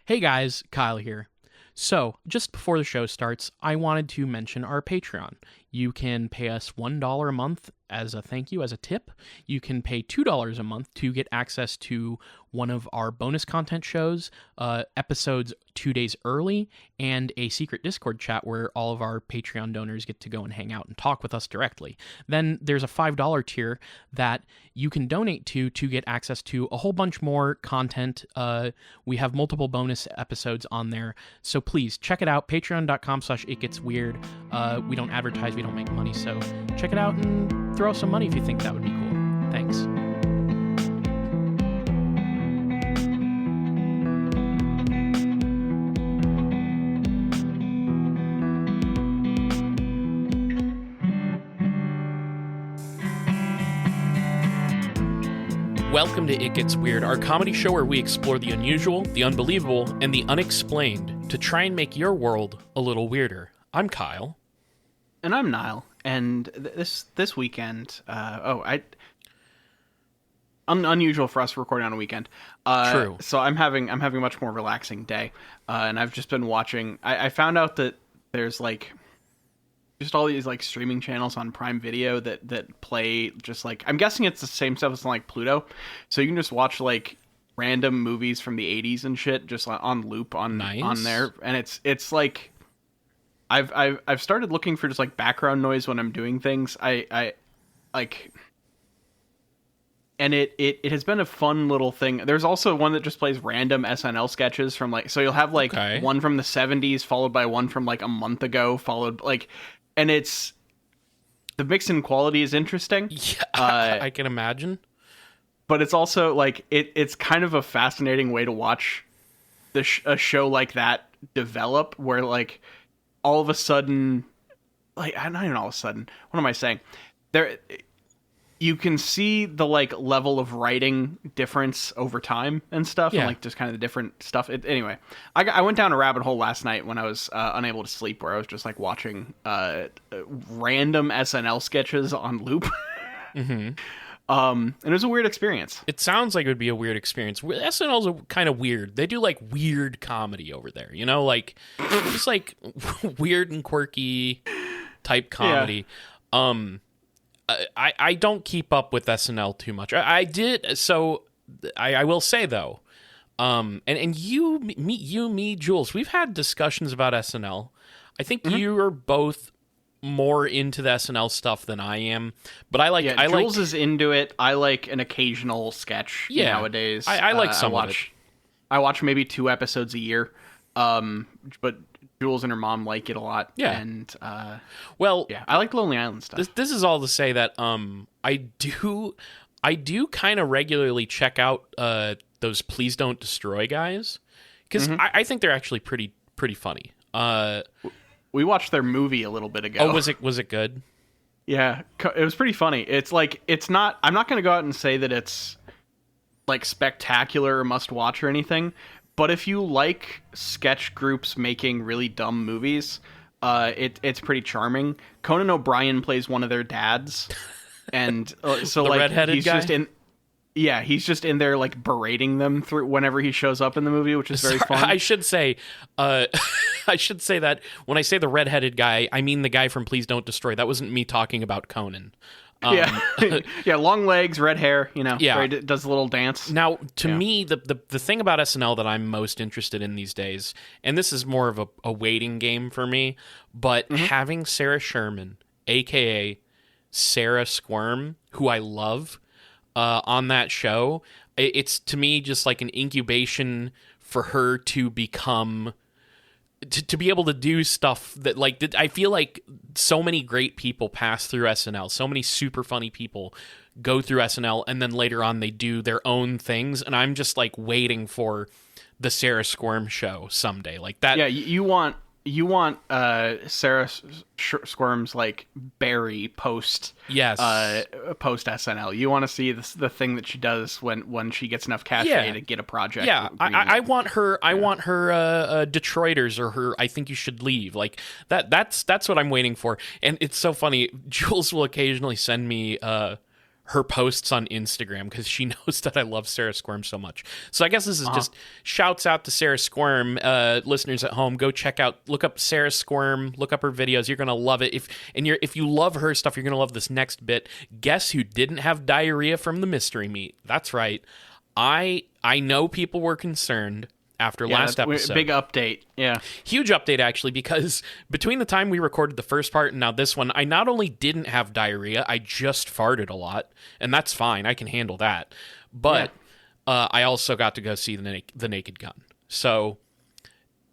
Hey guys, Kyle here. So, just before the show starts, I wanted to mention our Patreon. You can pay us $1 a month as a thank you, as a tip. You can pay $2 a month to get access to one of our bonus content shows, episodes 2 days early, and a secret Discord chat where all of our Patreon donors get to go and hang out and talk with us directly. Then there's a $5 tier that you can donate to get access to a whole bunch more content. We have multiple bonus episodes on there, so please check it out. Patreon.com/itgetsweird. We don't advertise, we don't make money, so check it out and throw some money if you think that would be cool. Thanks. Welcome to It Gets Weird, our comedy show where we explore the unusual, the unbelievable, and the unexplained to try and make your world a little weirder. I'm Kyle. And I'm Niall. And this weekend, unusual for us recording on a weekend. True. So I'm having a much more relaxing day, and I've just been watching. I found out that there's just all these streaming channels on Prime Video that play just I'm guessing it's the same stuff as Pluto, so you can just watch random movies from the 80s and shit just on loop on there, and it's I've started looking for just background noise when I'm doing things. I and it has been a fun little thing. There's also one that just plays random SNL sketches from so you'll have one from the 70s followed by one from a month ago followed and it's the mix in quality is interesting. Yeah, I can imagine. But it's also it's kind of a fascinating way to watch a show like that develop, where all of a sudden, not even all of a sudden, what am I saying? You can see the level of writing difference over time and stuff, yeah. And just kind of the different stuff. Anyway, I went down a rabbit hole last night when I was unable to sleep, where I was just watching random SNL sketches on loop. Mm-hmm. And it was a weird experience. It sounds like it would be a weird experience. SNL's kind of weird. They do weird comedy over there, just weird and quirky type comedy. Yeah. I don't keep up with SNL too much. I did, so I will say though, and me, Jules, we've had discussions about SNL. I think you are both more into the SNL stuff than I am, but Jules is into it. I like an occasional sketch nowadays. I like some of it. I watch maybe 2 episodes a year, but Jules and her mom like it a lot. Yeah. And I like Lonely Island stuff. This is all to say that I do kind of regularly check out those Please Don't Destroy guys, because I think they're actually pretty funny. We watched their movie a little bit ago. Oh, was it good? Yeah, it was pretty funny. It's not. I'm not going to go out and say that it's spectacular or must watch or anything. But if you like sketch groups making really dumb movies, it's pretty charming. Conan O'Brien plays one of their dads, and so the redheaded he's guy? He's just in there berating them through whenever he shows up in the movie, which is very fun. I should say that when I say the redheaded guy, I mean the guy from Please Don't Destroy. That wasn't me talking about Conan. Yeah, long legs, red hair, Yeah. where he does a little dance. Now, to me, the thing about SNL that I'm most interested in these days, and this is more of a waiting game for me, but having Sarah Sherman, a.k.a. Sarah Squirm, who I love, on that show, it's to me just an incubation for her to become... To be able to do stuff that I feel like so many great people pass through SNL. So many super funny people go through SNL, and then later on they do their own things. And I'm just waiting for the Sarah Squirm show someday, that. Yeah, you want Sarah Squirm's Barry post post SNL. You want to see the thing that she does when she gets enough cachet to get a project. Yeah, I want her. I want her Detroiters or her I Think You Should Leave. That's what I'm waiting for. And it's so funny. Jules will occasionally send me her posts on Instagram because she knows that I love Sarah Squirm so much. So I guess this is just shouts out to Sarah Squirm. Listeners at home, go look up Sarah Squirm, look up her videos. You're gonna love it. If you love her stuff, you're gonna love this next bit. Guess who didn't have diarrhea from the mystery meat? That's right. I know people were concerned after last episode. Big update. Yeah. Huge update, actually, because between the time we recorded the first part and now this one, I not only didn't have diarrhea, I just farted a lot, and that's fine. I can handle that. But I also got to go see the Naked Gun. So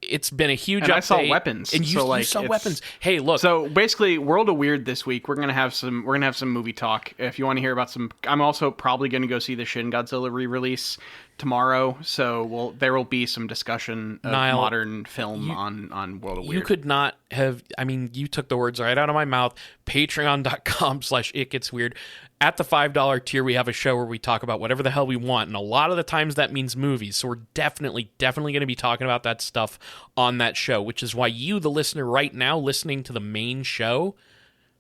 it's been a huge update. I saw weapons. And you saw weapons. Hey, look. So basically, World of Weird this week, we're gonna have some movie talk. If you want to hear about some, I'm also probably gonna go see the Shin Godzilla re-release tomorrow. So there will be some discussion of Niall, modern film on World of Weird. You could not have. I mean, you took the words right out of my mouth. Patreon.com/itgetsweird. At the $5 tier, we have a show where we talk about whatever the hell we want, and a lot of the times that means movies. So we're definitely going to be talking about that stuff on that show, which is why you, the listener right now, listening to the main show,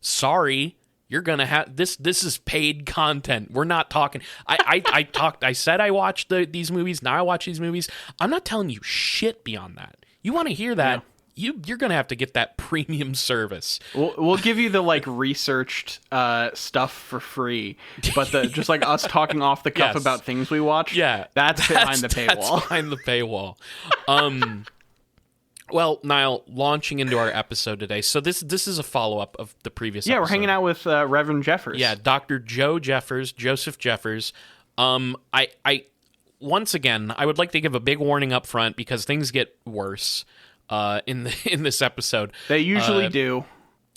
sorry, you're going to have this. This is paid content. We're not talking. I said I watched these movies. Now I watch these movies. I'm not telling you shit beyond that. You want to hear that? Yeah. You're gonna have to get that premium service. We'll give you the researched stuff for free, but just like us talking off the cuff about things we watch. Yeah, that's behind the paywall. That's behind the paywall. Well, Niall, launching into our episode today. So this is a follow up of the previous. Yeah, episode. We're hanging out with Reverend Jeffers. Yeah, Dr. Joseph Jeffers. I once again, I would like to give a big warning up front because things get worse. In this episode, they usually do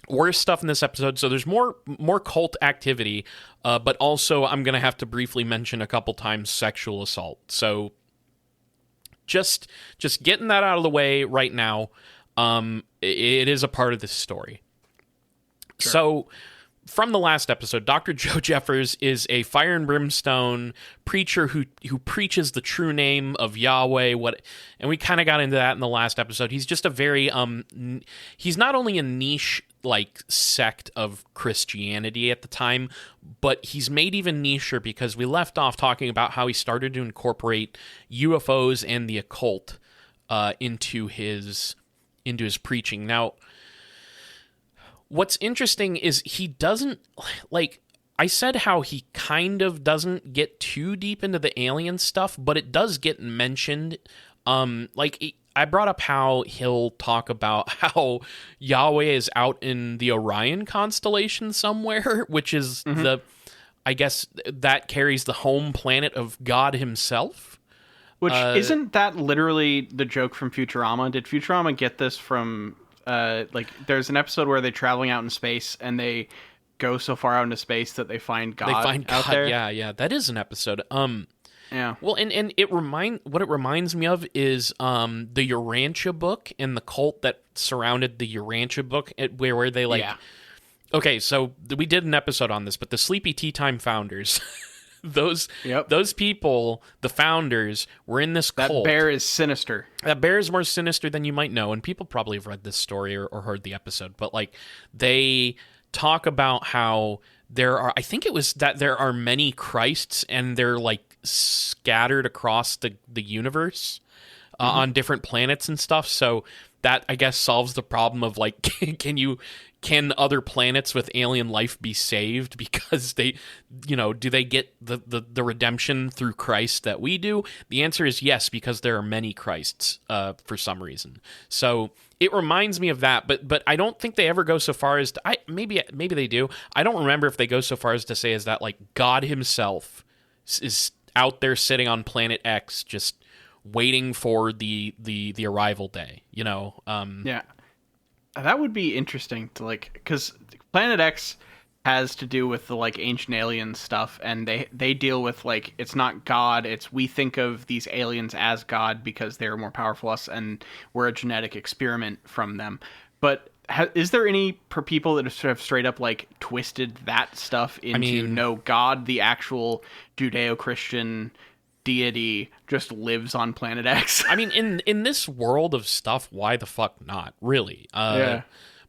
worse stuff in this episode. So there's more cult activity, but also I'm gonna have to briefly mention a couple times sexual assault. So just getting that out of the way right now. It is a part of this story. Sure. So from the last episode, Dr. Joe Jeffers is a fire and brimstone preacher who preaches the true name of Yahweh. And we kind of got into that in the last episode. He's just a very he's not only a niche sect of Christianity at the time, but he's made even nicher because we left off talking about how he started to incorporate UFOs and the occult into his preaching. Now, what's interesting is he doesn't, I said how he kind of doesn't get too deep into the alien stuff, but it does get mentioned. I brought up how he'll talk about how Yahweh is out in the Orion constellation somewhere, which is I guess that carries the home planet of God himself. Which, isn't that literally the joke from Futurama? Did Futurama get this from... there's an episode where they're traveling out in space and they go so far out into space that they find God out there. Yeah, that is an episode. Yeah. Well, and what it reminds me of is the Urantia book and the cult that surrounded the Urantia book, where they Okay, so we did an episode on this, but the Sleepy Tea Time founders. Those people, the founders, were in this cult. That bear is sinister. That bear is more sinister than you might know, and people probably have read this story or heard the episode, but they talk about how I think it was that there are many Christs, and they're scattered across the universe on different planets and stuff, so that, I guess, solves the problem of can other planets with alien life be saved because they, do they get the redemption through Christ that we do? The answer is yes, because there are many Christs for some reason. So it reminds me of that, but I don't think they ever go so far as to, maybe they do. I don't remember if they go so far as to say is that God himself is out there sitting on planet X just waiting for the arrival day, Yeah. That would be interesting to because Planet X has to do with the ancient alien stuff, and they deal with it's not God, it's we think of these aliens as God because they're more powerful us and we're a genetic experiment from them. But is there any people that have straight up twisted that stuff into no, God, the actual Judeo-Christian deity, just lives on Planet X? In this world of stuff, why the fuck not, really? Yeah.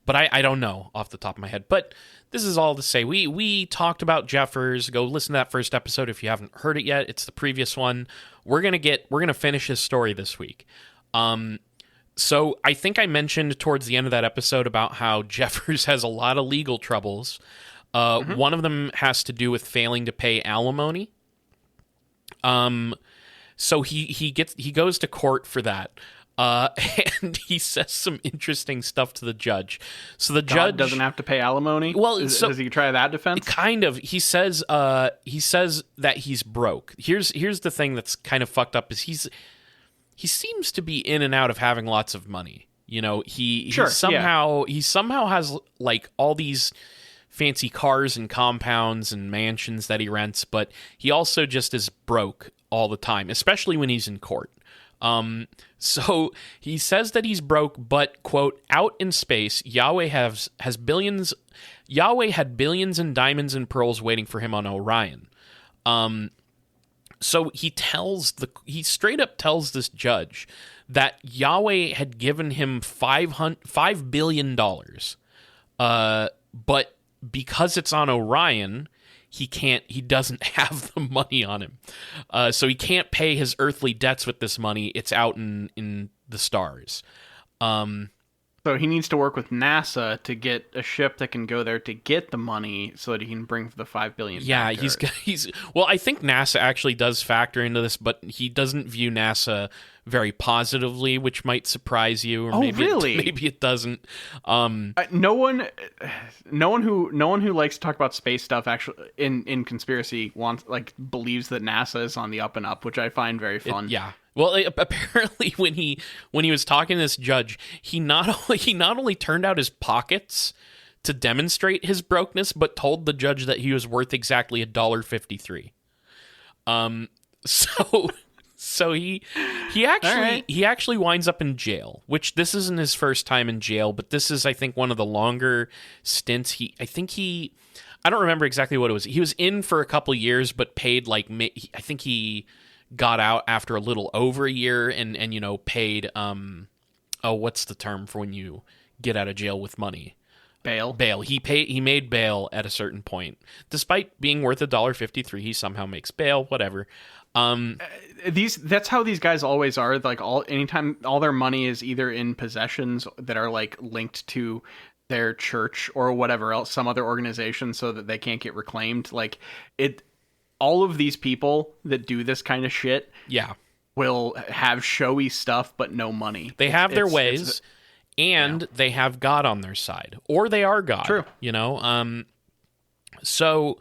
But I don't know off the top of my head. But this is all to say, we talked about Jeffers. Go listen to that first episode if you haven't heard it yet. It's the previous one. We're gonna finish his story this week. So I think I mentioned towards the end of that episode about how Jeffers has a lot of legal troubles. One of them has to do with failing to pay alimony. So he goes to court for that. And he says some interesting stuff to the judge. So the judge doesn't have to pay alimony. Well, does he try that defense? Kind of. He says that he's broke. Here's the thing that's kind of fucked up is he seems to be in and out of having lots of money. You know, he somehow has like all these fancy cars and compounds and mansions that he rents, but he also just is broke all the time, especially when he's in court. So he says that he's broke, but, quote, out in space, Yahweh has billions. Yahweh had billions in diamonds and pearls waiting for him on Orion. So he straight up tells this judge that Yahweh had given him $5 billion. But because it's on Orion, he doesn't have the money on him. So he can't pay his earthly debts with this money. It's out in the stars. So he needs to work with NASA to get a ship that can go there to get the money so that he can bring the $5 billion. Yeah, he's well, I think NASA actually does factor into this, but he doesn't view NASA very positively, which might surprise you. Or really? Maybe it doesn't. No one who likes to talk about space stuff actually in conspiracy believes that NASA is on the up and up, which I find very fun. Yeah. Well, apparently when he was talking to this judge, he not only turned out his pockets to demonstrate his brokenness, but told the judge that he was worth exactly $1.53. So he actually winds up in jail, which this isn't his first time in jail, but this is, I think, one of the longer stints. I don't remember exactly what it was. He was in for a couple of years, but paid I think he got out after a little over a year and paid what's the term for when you get out of jail with money? Bail. He made bail at a certain point. Despite being worth $1.53, he somehow makes bail, whatever. That's how these guys always are. Like anytime all their money is either in possessions that are like linked to their church or whatever else, some other organization, so that they can't get reclaimed. All of these people that do this kind of shit, will have showy stuff but no money. They have their ways, and they have God on their side, or they are God. True. So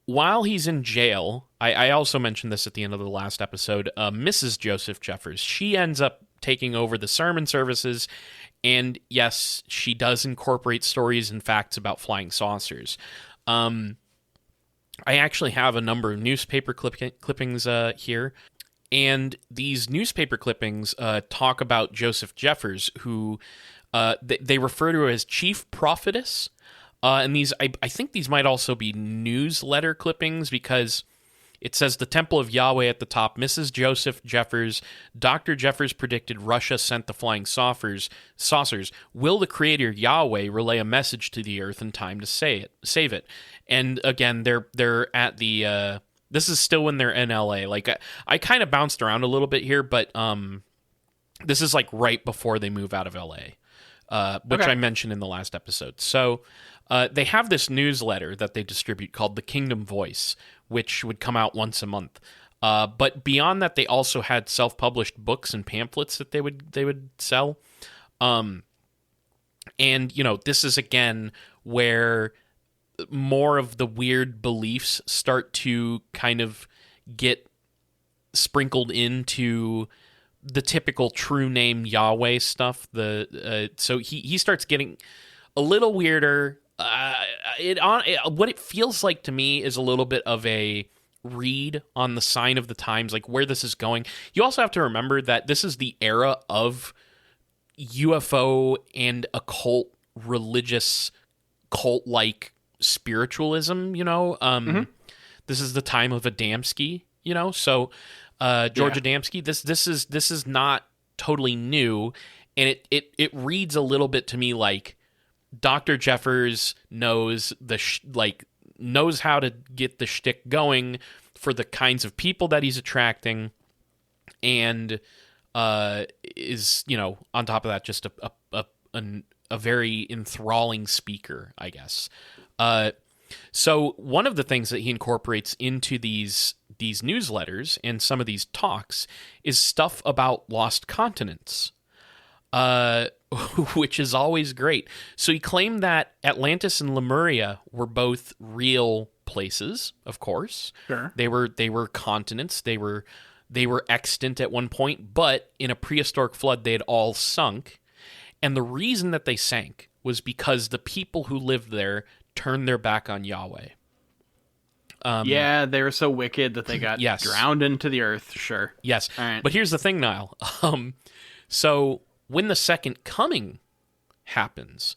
while he's in jail, I also mentioned this at the end of the last episode, Mrs. Joseph Jeffers, she ends up taking over the sermon services, and yes, she does incorporate stories and facts about flying saucers. I actually have a number of newspaper clippings here, and these newspaper clippings talk about Joseph Jeffers, who they refer to as chief prophetess. And these, I think these might also be newsletter clippings, because it says the Temple of Yahweh at the top, Mrs. Joseph Jeffers, Dr. Jeffers predicted Russia sent the flying saucers. Will the Creator Yahweh relay a message to the earth in time to save it? And again, they're at the this is still when they're in LA. Like I kind of bounced around a little bit here, but this is like right before they move out of LA, which I mentioned in the last episode. So they have this newsletter that they distribute called the Kingdom Voice, which would come out once a month. But beyond that, they also had self-published books and pamphlets that they would sell. And this is again where more of the weird beliefs start to kind of get sprinkled into the typical true name Yahweh stuff. So he starts getting a little weirder. What it feels like to me is a little bit of a read on the sign of the times, like where this is going. You also have to remember that this is the era of UFO and occult, religious, cult-like spiritualism. This is the time of Adamski. So George Adamski. This is not totally new, and it reads a little bit to me like Dr. Jeffers knows knows how to get the shtick going for the kinds of people that he's attracting, and is, on top of that, just a very enthralling speaker, I guess. So one of the things that he incorporates into these newsletters and some of these talks is stuff about lost continents, which is always great. So he claimed that Atlantis and Lemuria were both real places, of course. Sure. They were continents. They were extant at one point, but in a prehistoric flood, they had all sunk. And the reason that they sank was because the people who lived there turned their back on Yahweh. Yeah, they were so wicked that they got drowned into the earth. Sure. Yes. All right. But here's the thing, Niall. So when the second coming happens,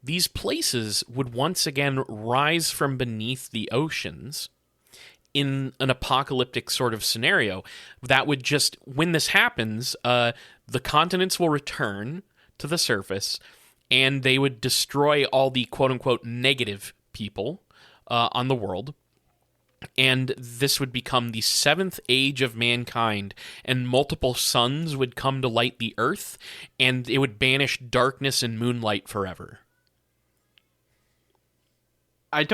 these places would once again rise from beneath the oceans in an apocalyptic sort of scenario. That would just, when this happens, the continents will return to the surface, and they would destroy all the quote-unquote negative people on the world. And this would become the seventh age of mankind, and multiple suns would come to light the earth, and it would banish darkness and moonlight forever. I'm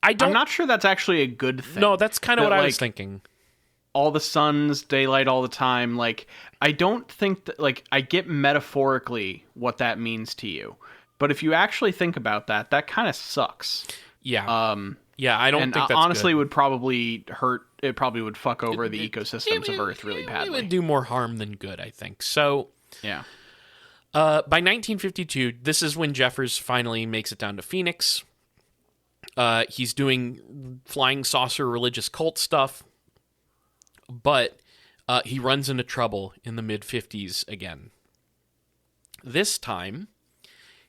not sure that's actually a good thing. No, that's kind of what I was thinking. All the suns, daylight all the time. Like, I don't think that, like, I get metaphorically what that means to you. But if you actually think about that, that kind of sucks. Yeah. Yeah, I don't think that's honestly good. Would probably hurt. It probably would fuck over the ecosystems of Earth really badly. It would do more harm than good, I think. So, yeah. By 1952, this is when Jeffers finally makes it down to Phoenix. He's doing flying saucer religious cult stuff, but he runs into trouble in the mid-50s again. This time,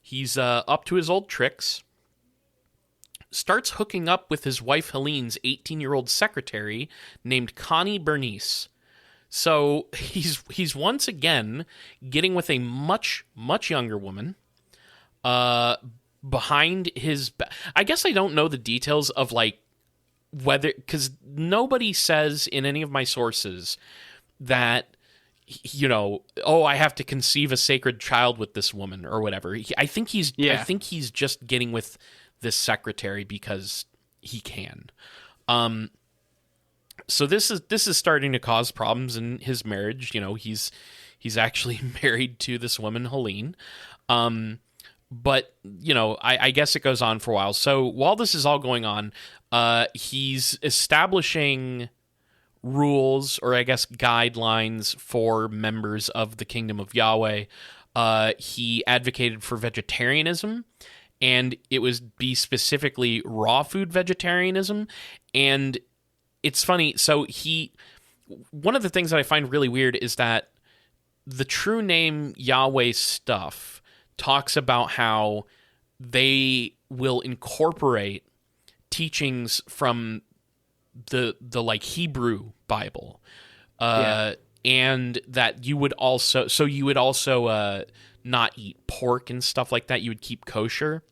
he's up to his old tricks, starts hooking up with his wife Helene's 18-year-old secretary named Connie Bernice. So he's once again getting with a much, much younger woman. Behind his I guess I don't know the details of, like, whether, because nobody says in any of my sources that, I have to conceive a sacred child with this woman or whatever. I think he's just getting with this secretary because he can. So this is starting to cause problems in his marriage. He's actually married to this woman, Helene. But, I guess it goes on for a while. So while this is all going on, he's establishing rules, or I guess guidelines, for members of the Kingdom of Yahweh. He advocated for vegetarianism, and it would be specifically raw food vegetarianism. And it's funny. So one of the things that I find really weird is that the true name Yahweh stuff talks about how they will incorporate teachings from the like Hebrew Bible, and that you would also not eat pork and stuff like that. You would keep kosher.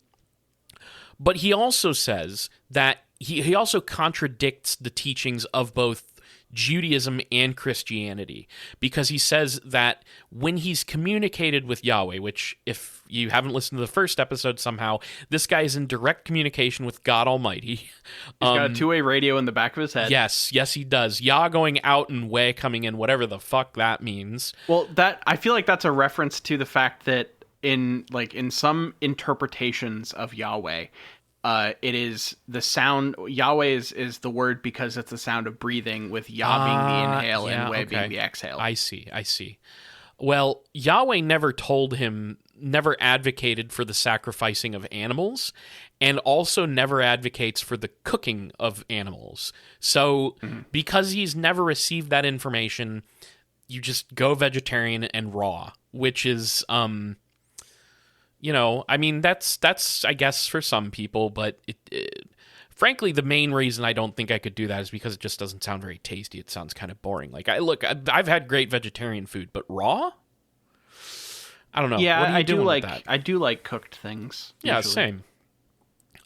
But he also says that he also contradicts the teachings of both Judaism and Christianity, because he says that when he's communicated with Yahweh, which, if you haven't listened to the first episode somehow, this guy is in direct communication with God Almighty. He's got a two-way radio in the back of his head. Yes, he does. Yah going out and way coming in, whatever the fuck that means. Well, I feel like that's a reference to the fact that in some interpretations of Yahweh, it is the sound. Yahweh is the word because it's the sound of breathing, with Yah being the inhale and Weh being the exhale. I see. Well, Yahweh never advocated for the sacrificing of animals, and also never advocates for the cooking of animals. So, because he's never received that information, you just go vegetarian and raw, which is, I mean, that's I guess for some people, but frankly, the main reason I don't think I could do that is because it just doesn't sound very tasty. It sounds kind of boring. Like, I've had great vegetarian food, but raw? I don't know. Yeah, What are you I do doing with like that? I do like cooked things. Yeah, usually. same.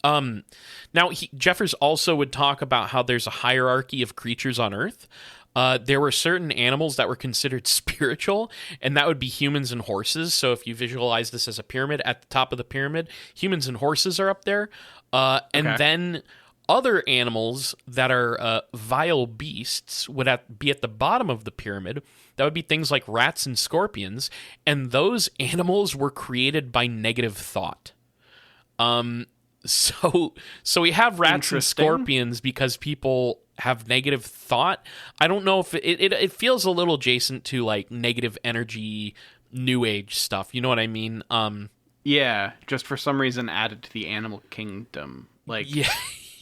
Now, Jeffers also would talk about how there's a hierarchy of creatures on Earth. There were certain animals that were considered spiritual, and that would be humans and horses. So if you visualize this as a pyramid, at the top of the pyramid, humans and horses are up there. And Okay. then other animals that are vile beasts would be at the bottom of the pyramid. That would be things like rats and scorpions, and those animals were created by negative thought. So we have rats and Interesting. scorpions because people have negative thought. I don't know if it feels a little adjacent to like negative energy, new age stuff. You know what I mean? Yeah, just for some reason added to the animal kingdom. Like, Yeah,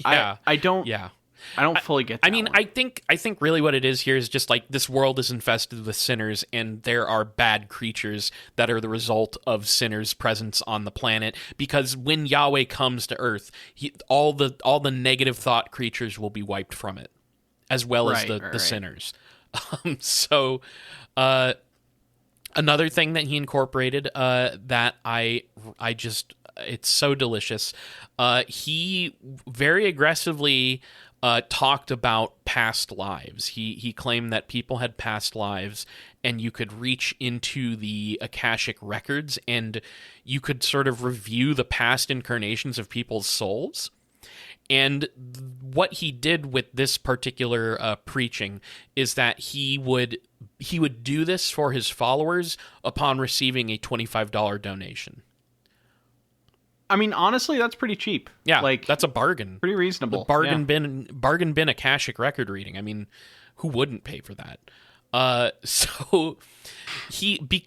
yeah, I don't yeah. I don't fully get that I mean, one. I think really what it is here is just like this world is infested with sinners, and there are bad creatures that are the result of sinners' presence on the planet. Because when Yahweh comes to Earth, all the negative thought creatures will be wiped from it, as well as the sinners. So, another thing that he incorporated that I just it's so delicious. He very aggressively talked about past lives. He claimed that people had past lives, and you could reach into the Akashic records, and you could sort of review the past incarnations of people's souls. And what he did with this particular preaching is that he would do this for his followers upon receiving a $25 donation. I mean, honestly, that's pretty cheap. Yeah, like that's a bargain. pretty reasonable. The bargain bin Akashic record reading. I mean, who wouldn't pay for that? So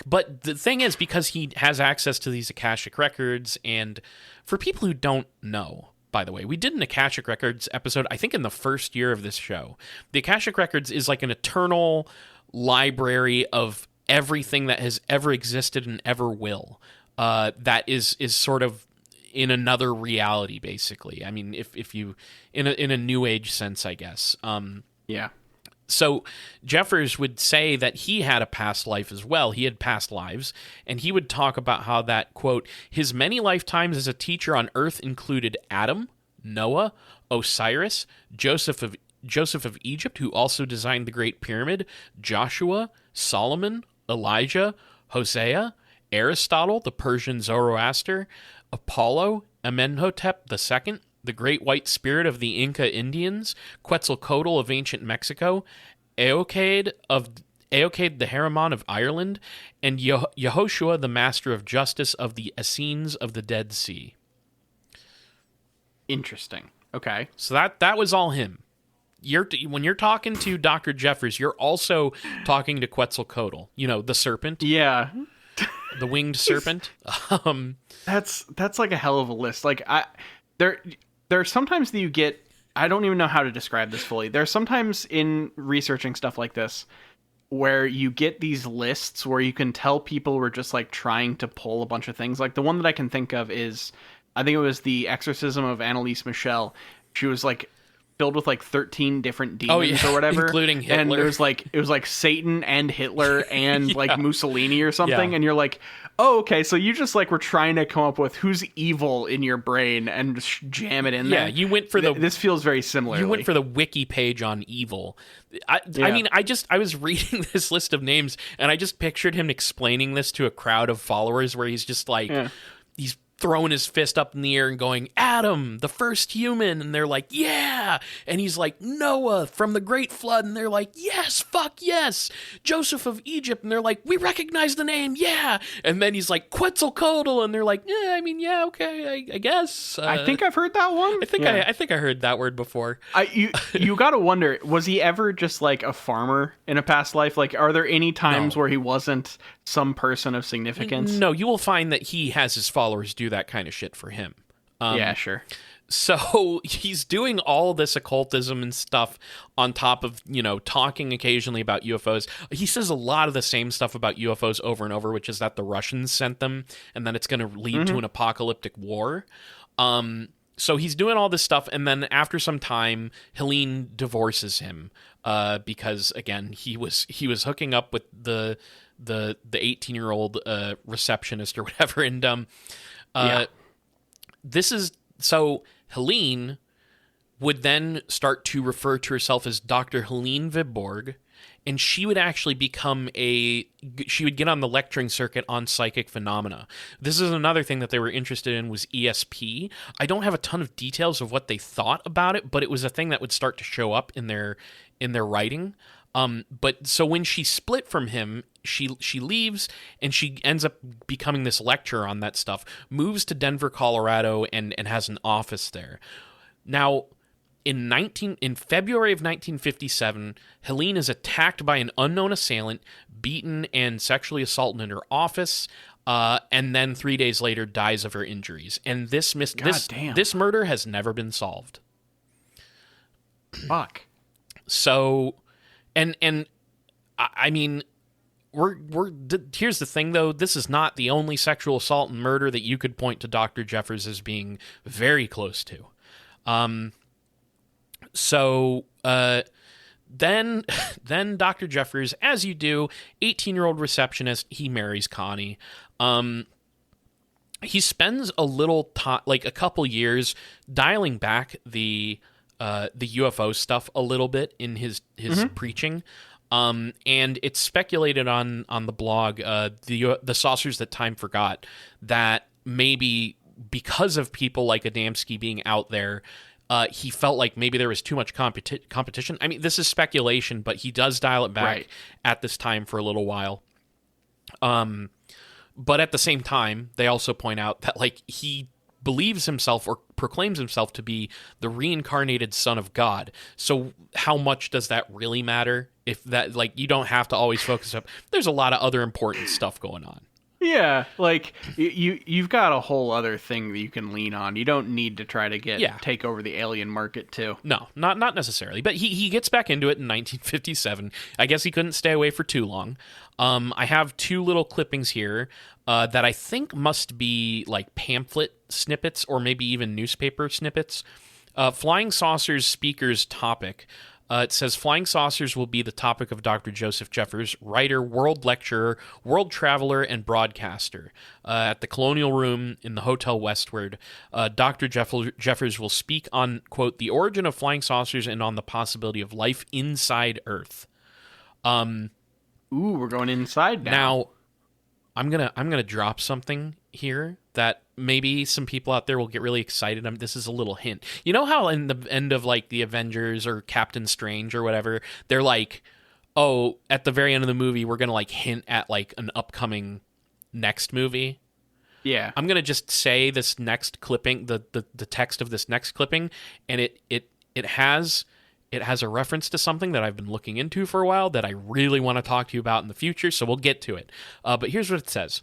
but the thing is, because he has access to these Akashic records, and for people who don't know, by the way, we did an Akashic Records episode, I think in the first year of this show. The Akashic Records is like an eternal library of everything that has ever existed and ever will. That is sort of in another reality, basically. I mean, if you in a new age sense, I guess. Yeah. So Jeffers would say that he had a past life as well. He had past lives, and he would talk about how that, quote, his many lifetimes as a teacher on earth included Adam, Noah, Osiris, Joseph of Egypt, who also designed the Great Pyramid, Joshua, Solomon, Elijah, Hosea, Aristotle, the Persian Zoroaster, Apollo, Amenhotep II, the Great White Spirit of the Inca Indians, Quetzalcoatl of ancient Mexico, Eochaid the Heremon of Ireland, and Yehoshua, the Master of Justice of the Essenes of the Dead Sea. Interesting. Okay. So that was all him. When you're talking to Dr. Jeffers, you're also talking to Quetzalcoatl, the serpent, Yeah. the winged serpent. That's like a hell of a list. Like there are sometimes that you get, I don't even know how to describe this fully. There's sometimes in researching stuff like this where you get these lists where you can tell people were just like trying to pull a bunch of things. Like the one that I can think of is, I think it was the Exorcism of Annalise Michel. She was like filled with like 13 different demons or whatever, including Hitler. And it was like Satan and Hitler and like Mussolini or something. Yeah. And you're like, oh, okay, so you just like were trying to come up with who's evil in your brain and just jam it in there. Yeah, you went for this feels very similar. You went for the wiki page on evil. I mean, I was reading this list of names, and I just pictured him explaining this to a crowd of followers where he's just like, he's throwing his fist up in the air and going, Adam, the first human, and they're like, yeah, and he's like, Noah from the Great Flood, and they're like, yes, fuck yes, Joseph of Egypt, and they're like, we recognize the name, yeah, and then he's like, Quetzalcoatl, and they're like, yeah, I mean, yeah, okay, I guess. I think I've heard that one. I think I heard that word before. You gotta wonder, was he ever just like a farmer in a past life? Like, are there any times where he wasn't some person of significance? No, you will find that he has his followers do that kind of shit for him. Yeah, sure. So he's doing all this occultism and stuff on top of, talking occasionally about UFOs. He says a lot of the same stuff about UFOs over and over, which is that the Russians sent them and that it's going to lead to an apocalyptic war. So he's doing all this stuff, and then after some time, Helene divorces him because, again, he was hooking up with the the 18-year-old receptionist or whatever. And this is so Helene would then start to refer to herself as Dr. Helene Viborg, and she would actually she would get on the lecturing circuit on psychic phenomena. This is another thing that they were interested in, was ESP. I don't have a ton of details of what they thought about it, but it was a thing that would start to show up in their writing. But so when she split from him, she leaves and she ends up becoming this lecturer on that stuff, moves to Denver, Colorado, and has an office there. Now, in February of 1957, Helene is attacked by an unknown assailant, beaten and sexually assaulted in her office, and then 3 days later dies of her injuries. And this murder has never been solved. Fuck. So, and I mean, here's the thing though. This is not the only sexual assault and murder that you could point to Dr. Jeffers as being very close to. So then Dr. Jeffers, as you do, 18-year-old receptionist, he marries Connie. He spends a little time, like a couple years, dialing back the UFO stuff a little bit in his preaching. And it's speculated on the blog, the saucers that time forgot, that maybe because of people like Adamski being out there, he felt like maybe there was too much competition. I mean, this is speculation, but he does dial it back at this time for a little while. But at the same time, they also point out that like he believes himself or proclaims himself to be the reincarnated son of God. So how much does that really matter? If that, like, you don't have to always focus up. There's a lot of other important stuff going on. Yeah, like you've got a whole other thing that you can lean on. You don't need to try to take over the alien market too. No, not necessarily. But he gets back into it in 1957. I guess he couldn't stay away for too long. I have two little clippings here that I think must be like pamphlet snippets or maybe even newspaper snippets. Flying Saucers speaker's topic. It says, flying saucers will be the topic of Dr. Joseph Jeffers, writer, world lecturer, world traveler, and broadcaster. At the Colonial Room in the Hotel Westward, Dr. Jeffers will speak on, quote, the origin of flying saucers and on the possibility of life inside Earth. Ooh, we're going inside now. Now, I'm gonna drop something here that maybe some people out there will get really excited. This is a little hint. You know how in the end of like the Avengers or Captain Strange or whatever, they're like, oh, at the very end of the movie, we're gonna like hint at like an upcoming next movie. Yeah, I'm gonna just say this next clipping, the text of this next clipping, and it has a reference to something that I've been looking into for a while that I really want to talk to you about in the future. So we'll get to it. But here's what it says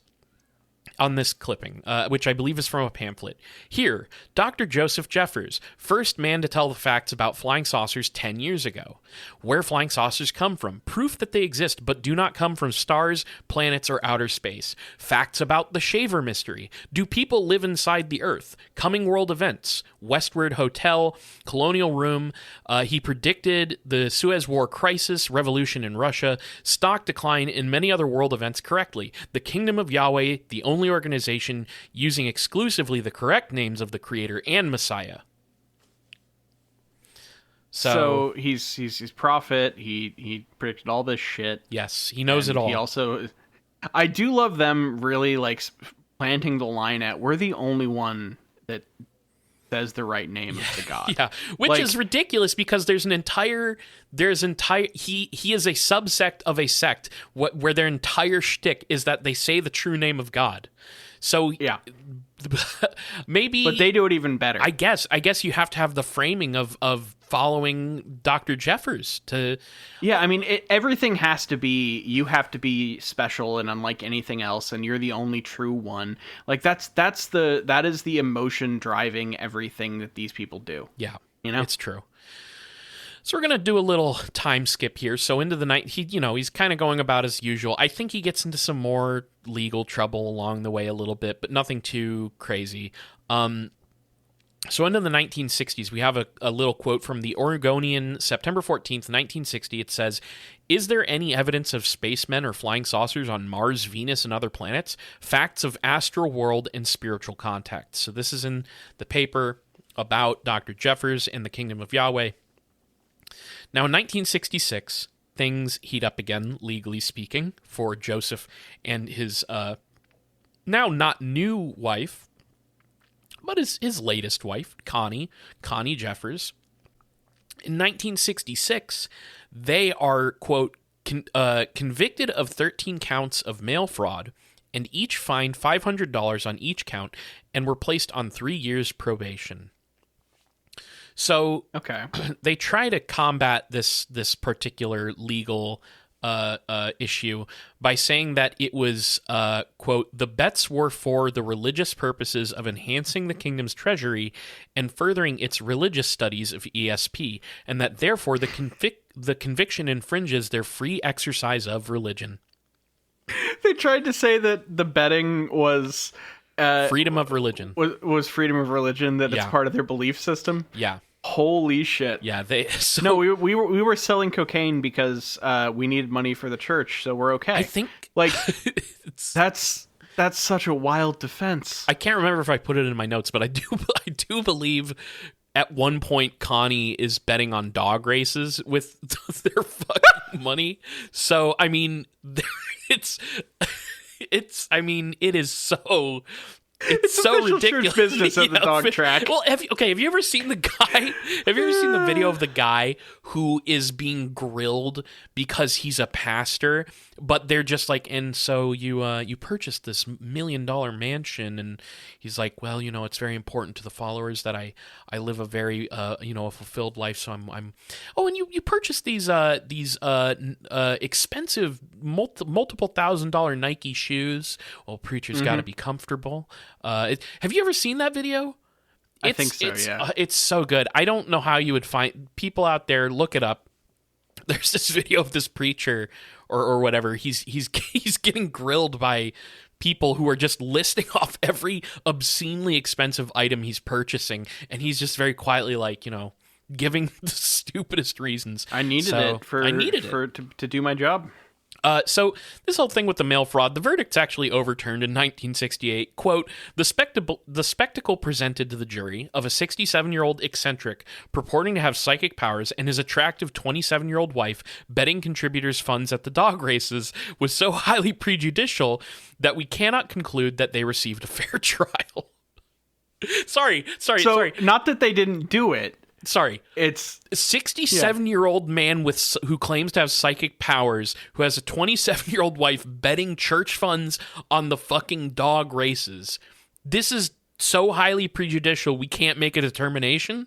on this clipping, which I believe is from a pamphlet. Here, Dr. Joseph Jeffers, first man to tell the facts about flying saucers 10 years ago. Where flying saucers come from, proof that they exist but do not come from stars, planets, or outer space. Facts about the Shaver mystery. Do people live inside the Earth? Coming world events. Westward Hotel, Colonial Room. He predicted the Suez War crisis, revolution in Russia, stock decline, and many other world events correctly. The Kingdom of Yahweh, the only organization using exclusively the correct names of the Creator and Messiah. So he's prophet. He predicted all this shit. Yes, he knows it all. He also, I do love them really like planting the line at, we're the only one that says the right name of the god. Yeah, which is ridiculous because he is a subsect of a sect where their entire shtick is that they say the true name of God. So yeah, maybe, but they do it even better. I guess you have to have the framing of following Dr. Jeffers to. Yeah, I mean, everything has to be. You have to be special and unlike anything else, and you're the only true one. Like that is the emotion driving everything that these people do. Yeah, you know, it's true. So we're going to do a little time skip here. So into the night, he's kind of going about as usual. I think he gets into some more legal trouble along the way a little bit, but nothing too crazy. So into the 1960s, we have a little quote from the Oregonian, September 14th, 1960. It says, "Is there any evidence of spacemen or flying saucers on Mars, Venus, and other planets? Facts of astral world and spiritual contact." So this is in the paper about Dr. Jeffers and the Kingdom of Yahweh. Now in 1966, things heat up again, legally speaking, for Joseph and his now not new wife, but his latest wife, Connie Jeffers. In 1966, they are, quote, convicted of 13 counts of mail fraud and each fined $500 on each count and were placed on 3 years probation. So Okay. they try to combat this particular legal issue by saying that it was, quote, "the bets were for the religious purposes of enhancing the kingdom's treasury and furthering its religious studies of ESP, and that therefore the conviction infringes their free exercise of religion." They tried to say that the betting was Freedom of religion. was freedom of religion, that Yeah. it's part of their belief system. Yeah. Holy shit. Yeah. No, we were selling cocaine because we needed money for the church, so we're okay. I think like that's such a wild defense. I can't remember if I put it in my notes, but I do believe at one point Connie is betting on dog races with their fucking money. So I mean, it's it is so. It's so official ridiculous. church business at the dog track. Well, have you ever seen the guy? Have you ever seen the video of the guy who is being grilled because he's a pastor, but they're just like, and so you purchased this $1 million mansion, and he's like, well, it's very important to the followers that I live a very a fulfilled life, so I'm oh, and you purchased these expensive multiple $1,000 Nike shoes. Well, preacher's got to be comfortable. Have you ever seen that video? I think so, yeah. It's so good. I don't know how you would find people out there. Look it up. There's this video of this preacher or whatever. He's getting grilled by people who are just listing off every obscenely expensive item he's purchasing, and he's just very quietly like, giving the stupidest reasons. I needed it to do my job. So this whole thing with the mail fraud, the verdict's actually overturned in 1968. Quote, the spectacle presented to the jury of a 67-year-old eccentric purporting to have psychic powers and his attractive 27-year-old wife betting contributors' funds at the dog races was so highly prejudicial that we cannot conclude that they received a fair trial. Sorry. Not that they didn't do it. Sorry. It's a 67-year-old man who claims to have psychic powers, who has a 27-year-old wife betting church funds on the fucking dog races. This is so highly prejudicial, we can't make a determination?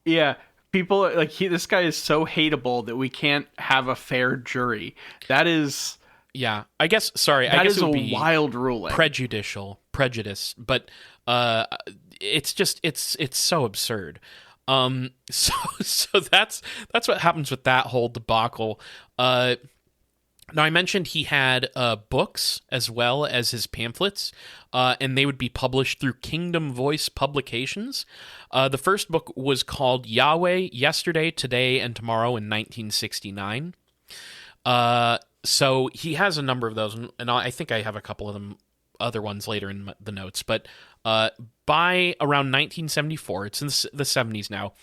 Yeah. People like this guy is so hateable that we can't have a fair jury. That is... Yeah. I guess it would be wild ruling. Prejudice, but it's just it's so absurd. So that's what happens with that whole debacle. Now I mentioned he had books as well as his pamphlets, and they would be published through Kingdom Voice Publications. The first book was called Yahweh, Yesterday, Today, and Tomorrow in 1969. So he has a number of those, and I think I have a couple of them, other ones later in the notes, but by around 1974, it's in the 70s now,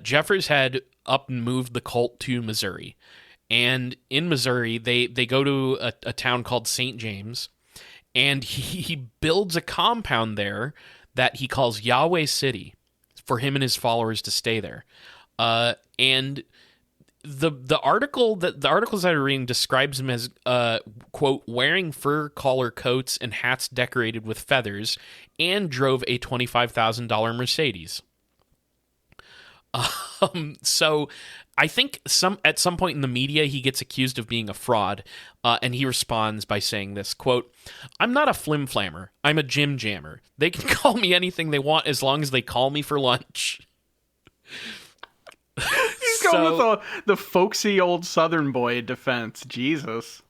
Jeffers had up and moved the cult to Missouri. And in Missouri, they go to a town called St. James, and he builds a compound there that he calls Yahweh City for him and his followers to stay there. And the articles that I'm reading describes him as quote, wearing fur collar coats and hats decorated with feathers, and drove a $25,000 Mercedes. So I think at some point in the media he gets accused of being a fraud, and he responds by saying this, quote, "I'm not a flim-flammer. I'm a jim jammer. They can call me anything they want as long as they call me for lunch." He's going with the folksy old Southern boy defense. Jesus.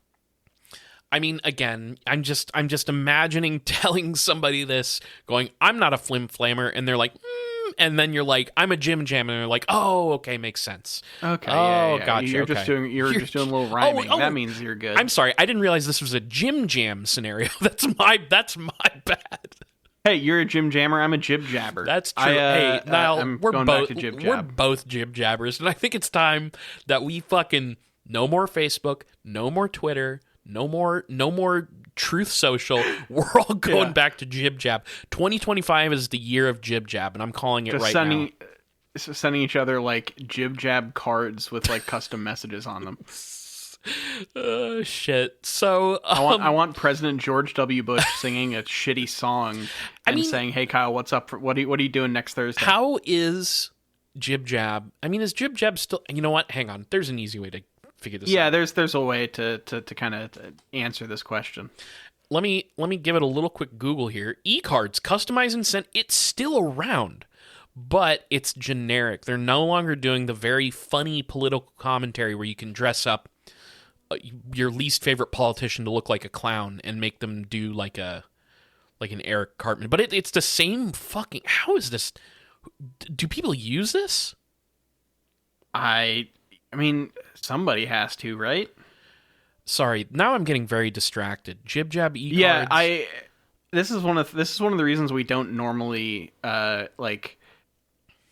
I mean, again, I'm just imagining telling somebody this, going, "I'm not a flim-flammer," and they're like, And then you're like, I'm a Jim Jam, and they're like, oh, okay, makes sense. Okay. Oh, yeah. gotcha. You're okay. just doing a little rhyming. That means you're good. I'm sorry, I didn't realize this was a Jim Jam scenario. That's my bad. Hey, you're a Jim Jammer. I'm a Jib Jabber. That's true. Hey, Niall, I'm we're going both back to Jib Jab. we're both Jib Jabbers, and I think it's time that we fucking no more Facebook, no more Twitter, no more Truth Social. We're all going back to Jib Jab. 2025 is the year of Jib Jab, and I'm calling it Just right now. Sending each other like Jib Jab cards with like custom messages on them. Shit. So I want President George W. Bush singing a shitty song and saying, "Hey Kyle, what's up? What are you doing next Thursday?" How is Jib Jab? I mean, is Jib Jab still? You know what? Hang on. There's an easy way to figure this out. Yeah, there's a way to kind of answer this question. Let me give it a little quick Google here. E-cards, customize and send. It's still around, but it's generic. They're no longer doing the very funny political commentary where you can dress up your least favorite politician to look like a clown and make them do like an Eric Cartman. But it's the same fucking. How is this? Do people use this? I mean, somebody has to, right? Sorry, now I'm getting very distracted. Jib Jab e-cards. Yeah, this is one of the reasons we don't normally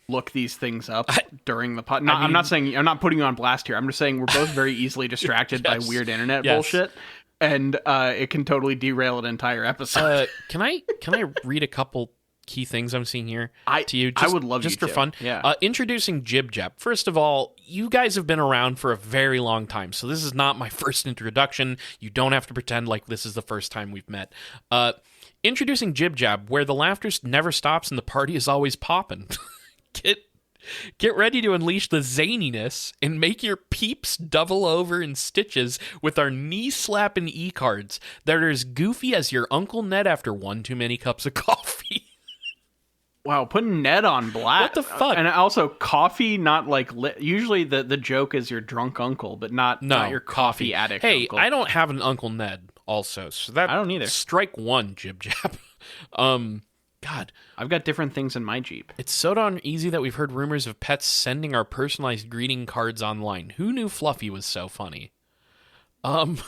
look these things up during the pod. I'm not saying I'm not putting you on blast here. I'm just saying we're both very easily distracted by weird internet bullshit, and it can totally derail an entire episode. Can I read a couple key things I'm seeing here to you? I would love just you for to. fun. Yeah. Introducing Jib Jab. First of all, you guys have been around for a very long time, so this is not my first introduction. You don't have to pretend like this is the first time we've met. Introducing Jib Jab, where the laughter never stops and the party is always popping. Get ready to unleash the zaniness and make your peeps double over in stitches with our knee-slapping e-cards that are as goofy as your Uncle Ned after one too many cups of coffee. Wow, putting Ned on blast. What the fuck? And also coffee, not like usually the joke is your drunk uncle, but not your coffee addict uncle. I don't have an Uncle Ned also, so that I don't either. Strike one, Jib Jab. God, I've got different things in my Jeep. it's so darn easy that we've heard rumors of pets sending our personalized greeting cards online. Who knew Fluffy was so funny? Look,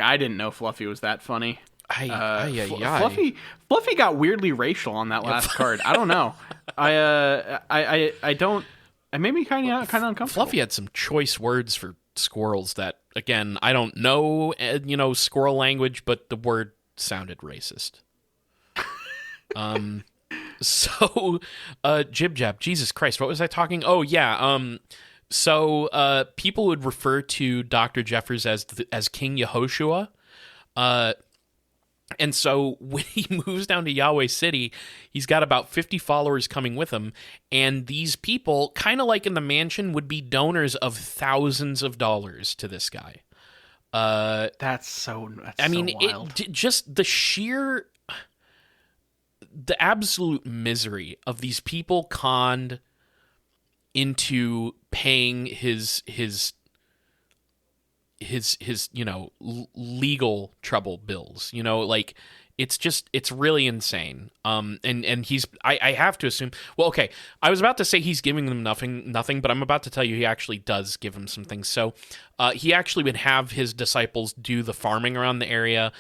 I didn't know Fluffy was that funny. Fluffy. Fluffy got weirdly racial on that last card. I don't know. I don't. It made me kind of uncomfortable. Fluffy had some choice words for squirrels that, again, I don't know, squirrel language, but the word sounded racist. So, Jib Jab, Jesus Christ, what was I talking? Oh, yeah. So, people would refer to Dr. Jeffers as King Yehoshua. And so when he moves down to Yahweh City, he's got about 50 followers coming with him. And these people, kind of like in the mansion, would be donors of thousands of dollars to this guy. That's so wild. Just the absolute misery of these people conned into paying his legal trouble bills, it's really insane. And I have to assume, well, okay, I was about to say he's giving them nothing, but I'm about to tell you he actually does give them some things. So, he actually would have his disciples do the farming around the area.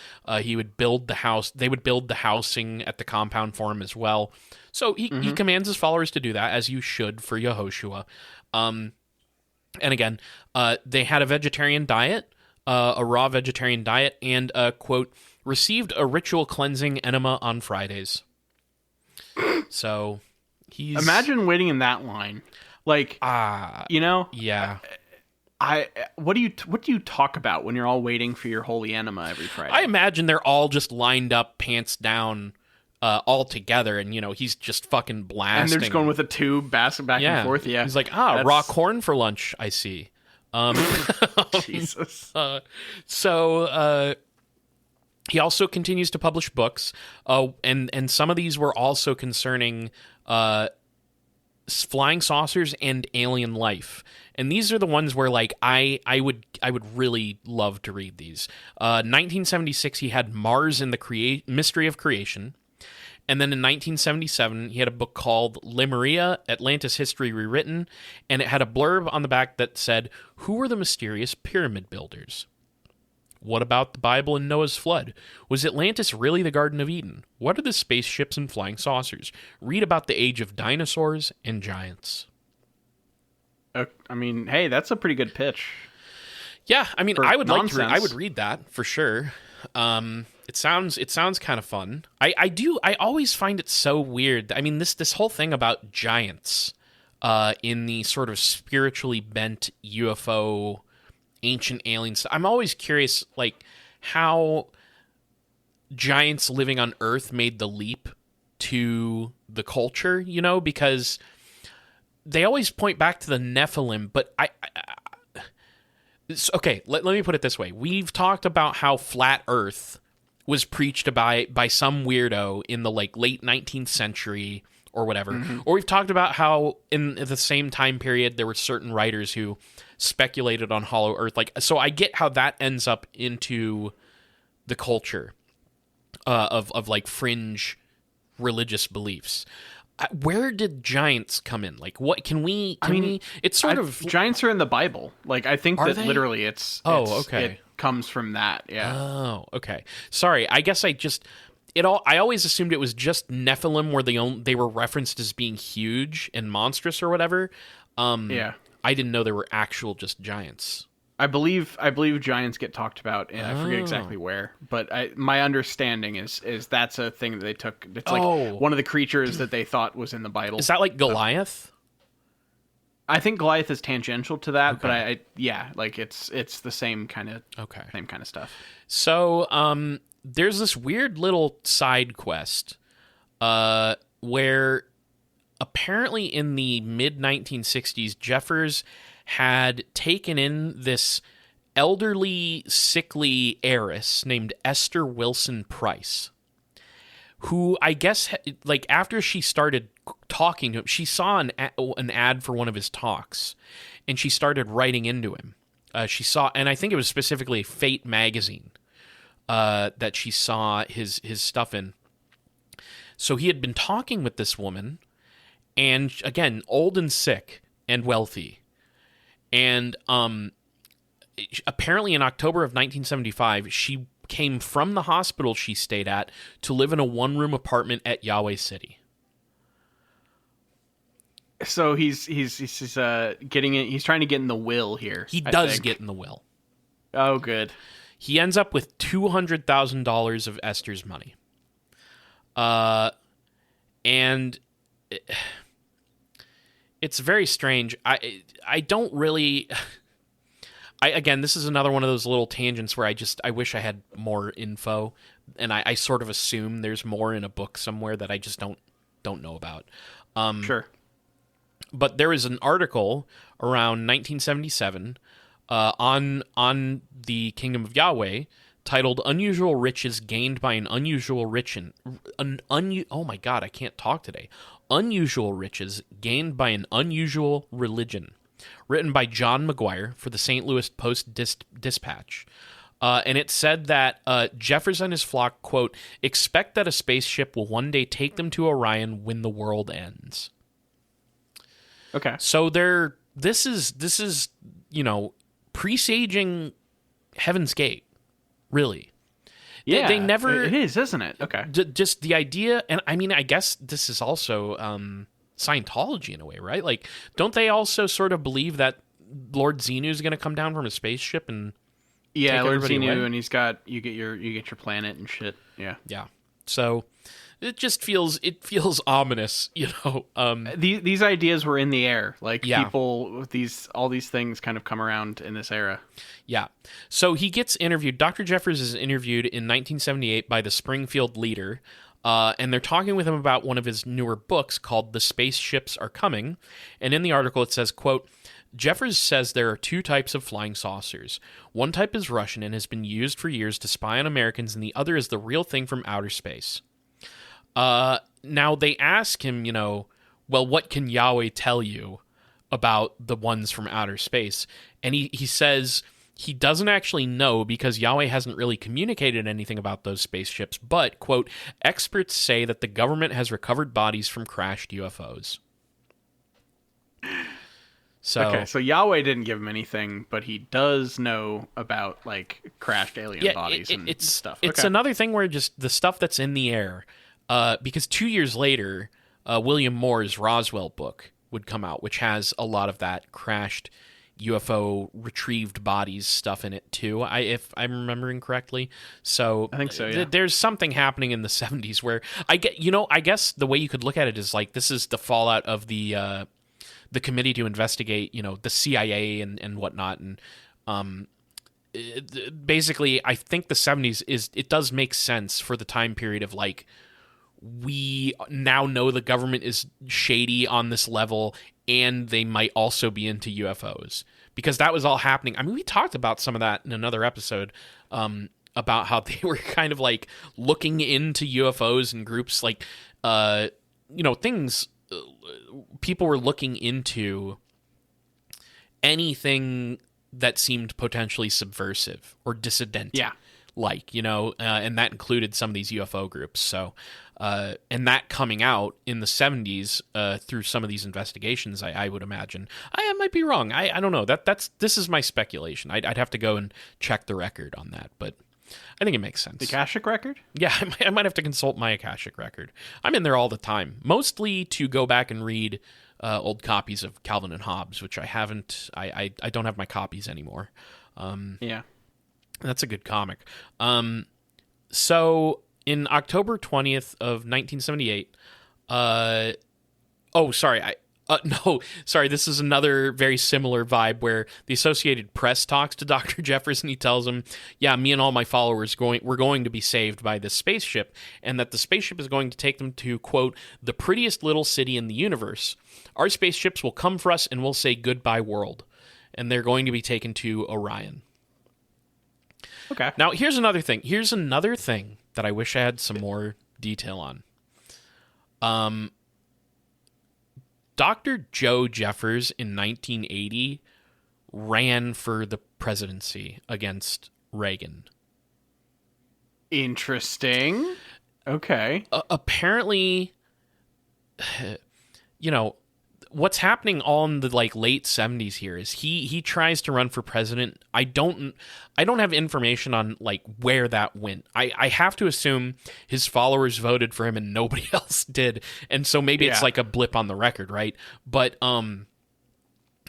He would build the house. They would build the housing at the compound for him as well. So he commands his followers to do that, as you should for Yehoshua. And again, they had a vegetarian diet, a raw vegetarian diet, and, quote, received a ritual cleansing enema on Fridays. So he's... Imagine waiting in that line. Yeah. What do you talk about when you're all waiting for your holy enema every Friday? I imagine they're all just lined up, pants down, all together, and he's just fucking blasting. And they're just going with a tube, back and forth. Yeah, he's like, raw corn for lunch. I see. Jesus. So he also continues to publish books, and some of these were also concerning flying saucers, and alien life. And these are the ones where like I would really love to read these. 1976, he had Mars and the Mystery of Creation. And then in 1977, he had a book called Lemuria, Atlantis History Rewritten, and it had a blurb on the back that said, "Who were the mysterious pyramid builders? What about the Bible and Noah's flood? Was Atlantis really the Garden of Eden? What are the spaceships and flying saucers? Read about the age of dinosaurs and giants." I mean, hey, that's a pretty good pitch. Yeah, I mean, For I would nonsense. I would read that for sure. It sounds kind of fun. I always find it so weird. I mean, this whole thing about giants in the sort of spiritually bent UFO ancient aliens. I'm always curious, like, how giants living on Earth made the leap to the culture, you know, because they always point back to the Nephilim, but okay, let me put it this way. We've talked about how flat Earth was preached by some weirdo in the like late 19th century or whatever. Mm-hmm. Or we've talked about how in the same time period there were certain writers who speculated on hollow Earth. Like, so I get how that ends up into the culture of like fringe religious beliefs. Where did giants come in? Like, what can we? It's sort of giants are in the Bible. Like, I think that literally okay. It comes from that. Yeah. Oh, okay. Sorry, I guess I always assumed it was just Nephilim where they were referenced as being huge and monstrous or whatever. Yeah. I didn't know there were actual just giants. I believe giants get talked about, and I forget exactly where, but my understanding is that's a thing that they took. It's like one of the creatures that they thought was in the Bible. Is that like Goliath? I think Goliath is tangential to that, but like it's the same kind of stuff. So there's this weird little side quest where apparently in the mid 1960s, Jeffers had taken in this elderly, sickly heiress named Esther Wilson Price, who I guess, like, after she started talking to him, she saw an ad for one of his talks, and she started writing into him. She saw, and I think it was specifically Fate magazine that she saw his stuff in. So he had been talking with this woman, and again, old and sick and wealthy. And apparently in October of 1975, she came from the hospital she stayed at to live in a one-room apartment at Yahweh City. So he's getting it. He's trying to get in the will here. He does get in the will. Oh, good. He ends up with $200,000 of Esther's money. And it's very strange. I don't really. Again, this is another one of those little tangents where I wish I had more info, and I sort of assume there's more in a book somewhere that I just don't know about. Sure. But there is an article around 1977 on the Kingdom of Yahweh titled "Unusual Riches Gained by an Unusual oh my God, I can't talk today. Unusual Riches Gained by an Unusual Religion," written by John McGuire for the St. Louis Post-Dispatch. And it said that Jeffers and his flock, quote, "expect that a spaceship will one day take them to Orion when the world ends." Okay. So this is, you know, presaging Heaven's Gate, really. Yeah, they never. It is, isn't it? Okay. Just the idea, and I mean, I guess this is also Scientology in a way, right? Like, don't they also sort of believe that Lord Xenu is going to come down from a spaceship and take Lord everybody Xenu, away? and you get your planet and shit. Yeah. Yeah. So it just feels ominous, you know. These ideas were in the air, like Yeah. people. All these things kind of come around in this era. Yeah. So he gets interviewed. Dr. Jeffers is interviewed in 1978 by the Springfield Leader, and they're talking with him about one of his newer books called "The Spaceships Are Coming." And in the article it says, quote, "Jeffers says there are two types of flying saucers. One type is Russian and has been used for years to spy on Americans, and the other is the real thing from outer space." Now they ask him, you know, well, what can Yahweh tell you about the ones from outer space? And he says he doesn't actually know because Yahweh hasn't really communicated anything about those spaceships, but, quote, experts say that the government has recovered bodies from crashed UFOs. So Yahweh didn't give him anything, but he does know about like crashed alien bodies and stuff. It's another thing where just the stuff that's in the air, because 2 years later, William Moore's Roswell book would come out, which has a lot of that crashed UFO retrieved bodies stuff in it too, if I'm remembering correctly. So I think so, yeah. There's something happening in the 70s where I guess the way you could look at it is like this is the fallout of the committee to investigate, the CIA and whatnot. And basically, I think the 70s it does make sense for the time period of like, we now know the government is shady on this level and they might also be into UFOs, because that was all happening. I mean, we talked about some of that in another episode, about how they were kind of like looking into UFOs and groups like, things. People were looking into anything that seemed potentially subversive or dissident. Yeah. And that included some of these UFO groups. So, and that coming out in the 70s through some of these investigations, I would imagine. I might be wrong. I don't know. This is my speculation. I'd have to go and check the record on that, but I think it makes sense. The Akashic record? Yeah, I might have to consult my Akashic record. I'm in there all the time, mostly to go back and read old copies of Calvin and Hobbes, which I haven't. I don't have my copies anymore. Yeah. That's a good comic. So in October 20th of 1978, this is another very similar vibe where the Associated Press talks to Dr. Jeffers and he tells him, yeah, me and all my followers we're going to be saved by this spaceship, and that the spaceship is going to take them to, quote, the prettiest little city in the universe. Our spaceships will come for us and we'll say goodbye world. And they're going to be taken to Orion. Okay. Now, here's another thing. Here's another thing that I wish I had some more detail on. Dr. Joe Jeffers in 1980 ran for the presidency against Reagan. Interesting. Okay. Apparently, what's happening all in the late 70s here is he tries to run for president. I don't have information on where that went. I have to assume his followers voted for him and nobody else did. And so maybe it's like a blip on the record, right? But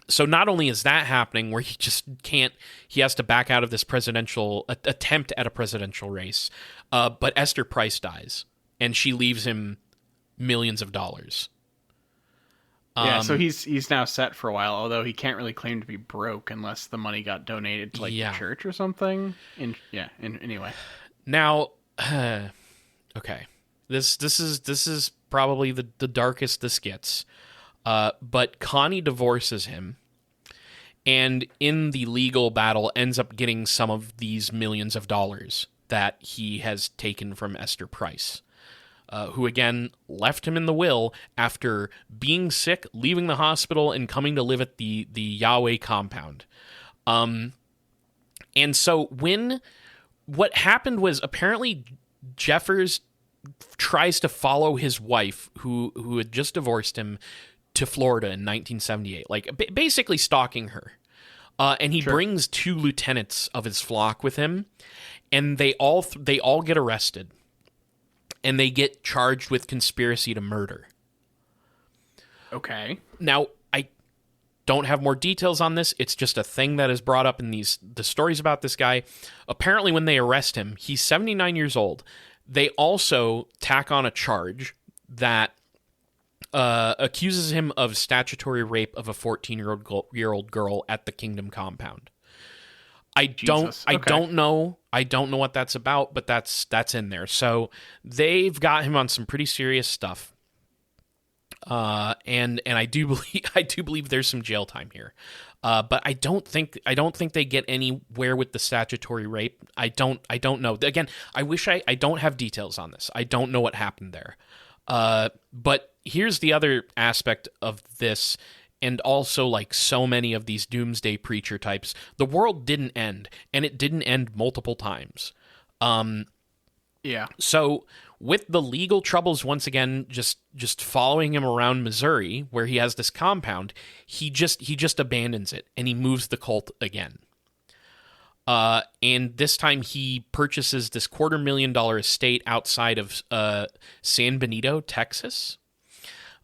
so not only is that happening where he has to back out of this presidential attempt at a presidential race, but Esther Price dies and she leaves him millions of dollars. So he's now set for a while, although he can't really claim to be broke unless the money got donated to the church or something. Anyway. Now, okay, this is probably the darkest this gets. But Connie divorces him, and in the legal battle ends up getting some of these millions of dollars that he has taken from Esther Price. Who again left him in the will after being sick, leaving the hospital, and coming to live at the Yahweh compound. And so what happened was apparently Jeffers tries to follow his wife, who had just divorced him, to Florida in 1978, basically stalking her. And he brings 2 lieutenants of his flock with him, and they all get arrested. And they get charged with conspiracy to murder. Okay. Now, I don't have more details on this. It's just a thing that is brought up in the stories about this guy. Apparently, when they arrest him, he's 79 years old. They also tack on a charge that accuses him of statutory rape of a 14-year-old girl at the Kingdom compound. I don't know what that's about, but that's in there. So they've got him on some pretty serious stuff. And I do believe there's some jail time here. But I don't think they get anywhere with the statutory rape. I don't know. Again, I wish I don't have details on this. I don't know what happened there. But here's the other aspect of this, and also like so many of these doomsday preacher types, the world didn't end, and it didn't end multiple times. Yeah. So with the legal troubles once again just following him around Missouri, where he has this compound, he just abandons it and he moves the cult again. And this time he purchases this $250,000 estate outside of San Benito, Texas.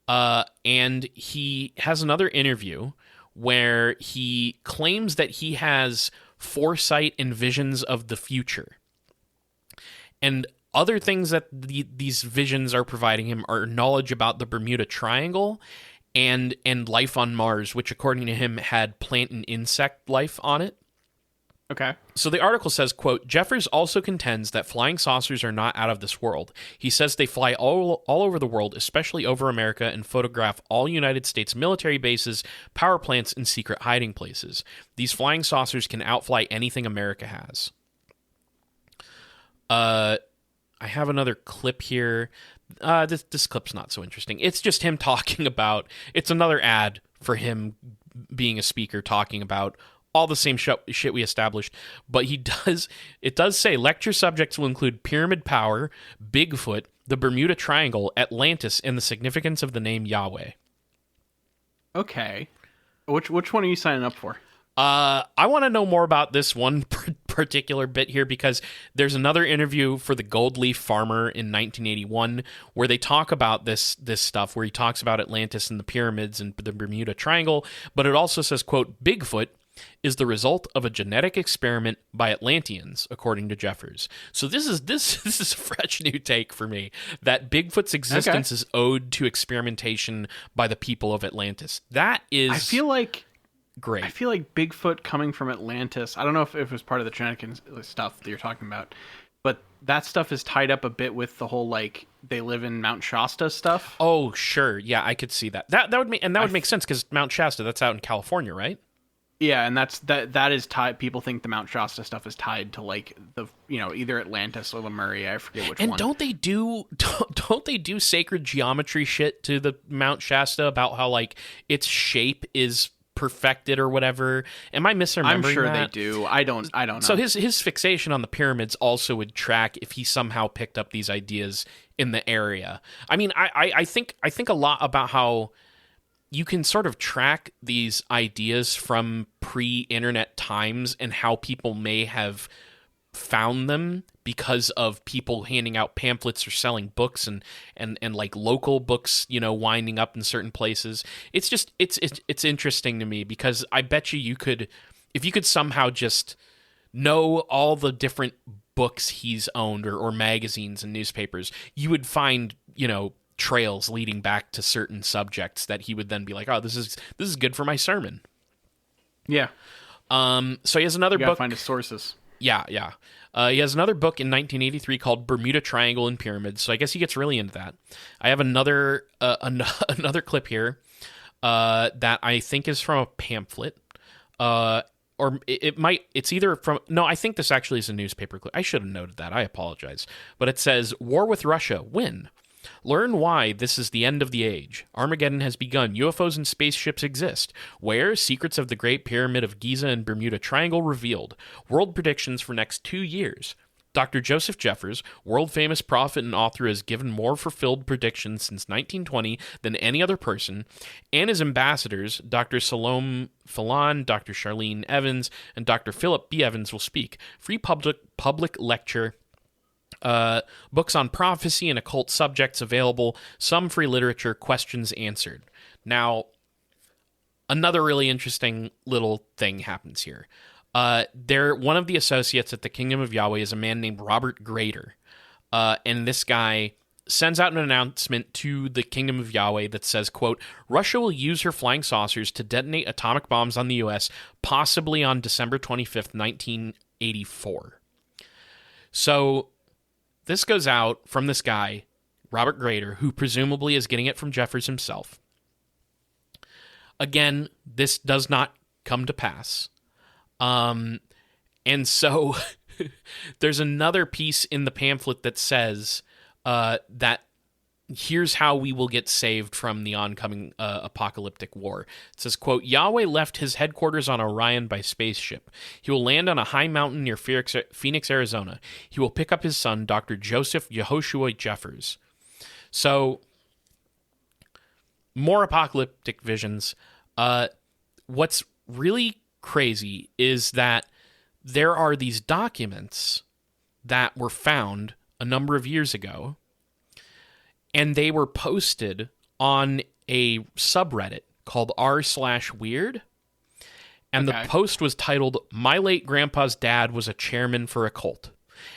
And he has another interview where he claims that he has foresight and visions of the future. And other things that these visions are providing him are knowledge about the Bermuda Triangle and life on Mars, which according to him had plant and insect life on it. Okay. So the article says, quote, Jeffers also contends that flying saucers are not out of this world. He says they fly all over the world, especially over America, and photograph all United States military bases, power plants, and secret hiding places. These flying saucers can outfly anything America has. I have another clip here. This clip's not so interesting. It's just him talking about, it's another ad for him being a speaker talking about all the same shit we established, but it does say lecture subjects will include pyramid power, Bigfoot, the Bermuda Triangle, Atlantis, and the significance of the name Yahweh. Okay. Which one are you signing up for? I want to know more about this one particular bit here, because there's another interview for the Gold Leaf Farmer in 1981 where they talk about this stuff, where he talks about Atlantis and the pyramids and the Bermuda Triangle, but it also says, quote, Bigfoot is the result of a genetic experiment by Atlanteans, according to Jeffers. So this is a fresh new take for me, that Bigfoot's existence is owed to experimentation by the people of Atlantis. That is, I feel like great. I feel like Bigfoot coming from Atlantis. I don't know if it was part of the genetic stuff that you're talking about, but that stuff is tied up a bit with the whole like they live in Mount Shasta stuff. Oh, sure, yeah, I could see that. That would make sense, because Mount Shasta, that's out in California, right? Yeah, and that is tied. People think the Mount Shasta stuff is tied to like the either Atlantis or Lemuria. I forget which one. And don't they do sacred geometry shit to the Mount Shasta about how like its shape is perfected or whatever? Am I misremembering that? I'm sure they do. I don't know. So his fixation on the pyramids also would track if he somehow picked up these ideas in the area. I mean, I think a lot about how you can sort of track these ideas from pre-internet times and how people may have found them because of people handing out pamphlets or selling books and like local books, winding up in certain places. It's just, it's interesting to me, because I bet you could, if you could somehow just know all the different books he's owned or magazines and newspapers, you would find, trails leading back to certain subjects that he would then be like, oh, this is good for my sermon. Yeah. So he has another you gotta book. Find his sources. Yeah. He has another book in 1983 called Bermuda Triangle and Pyramids. So I guess he gets really into that. I have another clip here that I think is from a pamphlet. Or it's either from, no, I think this actually is a newspaper clip. I should have noted that. I apologize. But it says, War with Russia, win. Learn why this is the end of the age. Armageddon has begun. UFOs and spaceships exist. Where? Secrets of the Great Pyramid of Giza and Bermuda Triangle revealed. World predictions for next 2 years. Dr. Joseph Jeffers, world-famous prophet and author, has given more fulfilled predictions since 1920 than any other person, and his ambassadors, Dr. Salome Falan, Dr. Charlene Evans, and Dr. Philip B. Evans will speak. Free public lecture. Books on prophecy and occult subjects available, some free literature, questions answered. Now, another really interesting little thing happens here. One of the associates at the Kingdom of Yahweh is a man named Robert Grader. And this guy sends out an announcement to the Kingdom of Yahweh that says, quote, Russia will use her flying saucers to detonate atomic bombs on the U.S., possibly on December 25th, 1984. So this goes out from this guy, Robert Grader, who presumably is getting it from Jeffers himself. Again, this does not come to pass. And so there's another piece in the pamphlet that says that here's how we will get saved from the oncoming apocalyptic war. It says, quote, Yahweh left his headquarters on Orion by spaceship. He will land on a high mountain near Phoenix, Arizona. He will pick up his son, Dr. Joseph Yehoshua Jeffers. So, more apocalyptic visions. What's really crazy is that there are these documents that were found a number of years ago, and they were posted on a subreddit called r/weird. And the post was titled, My Late Grandpa's Dad Was a Chairman for a Cult.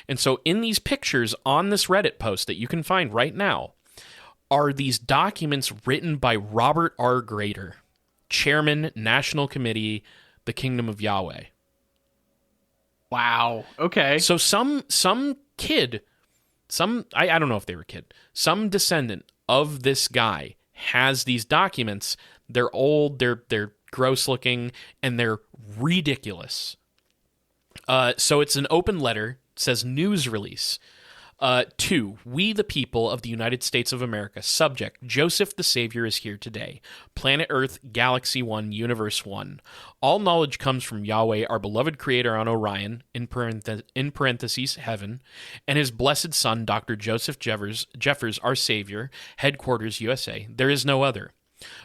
And so in these pictures on this Reddit post that you can find right now are these documents written by Robert R. Grader, Chairman, National Committee, the Kingdom of Yahweh. Wow. Okay. So some kid, I don't know if they were a kid, some descendant of this guy has these documents. They're old, they're gross looking, and they're ridiculous. So it's an open letter. It says news release. To we the people of the United States of America, subject, Joseph the Savior is here today. Planet Earth, Galaxy 1, Universe 1. All knowledge comes from Yahweh, our beloved Creator on Orion, in parentheses, heaven, and his blessed Son, Dr. Joseph Jeffers, our Savior, headquarters, USA. There is no other.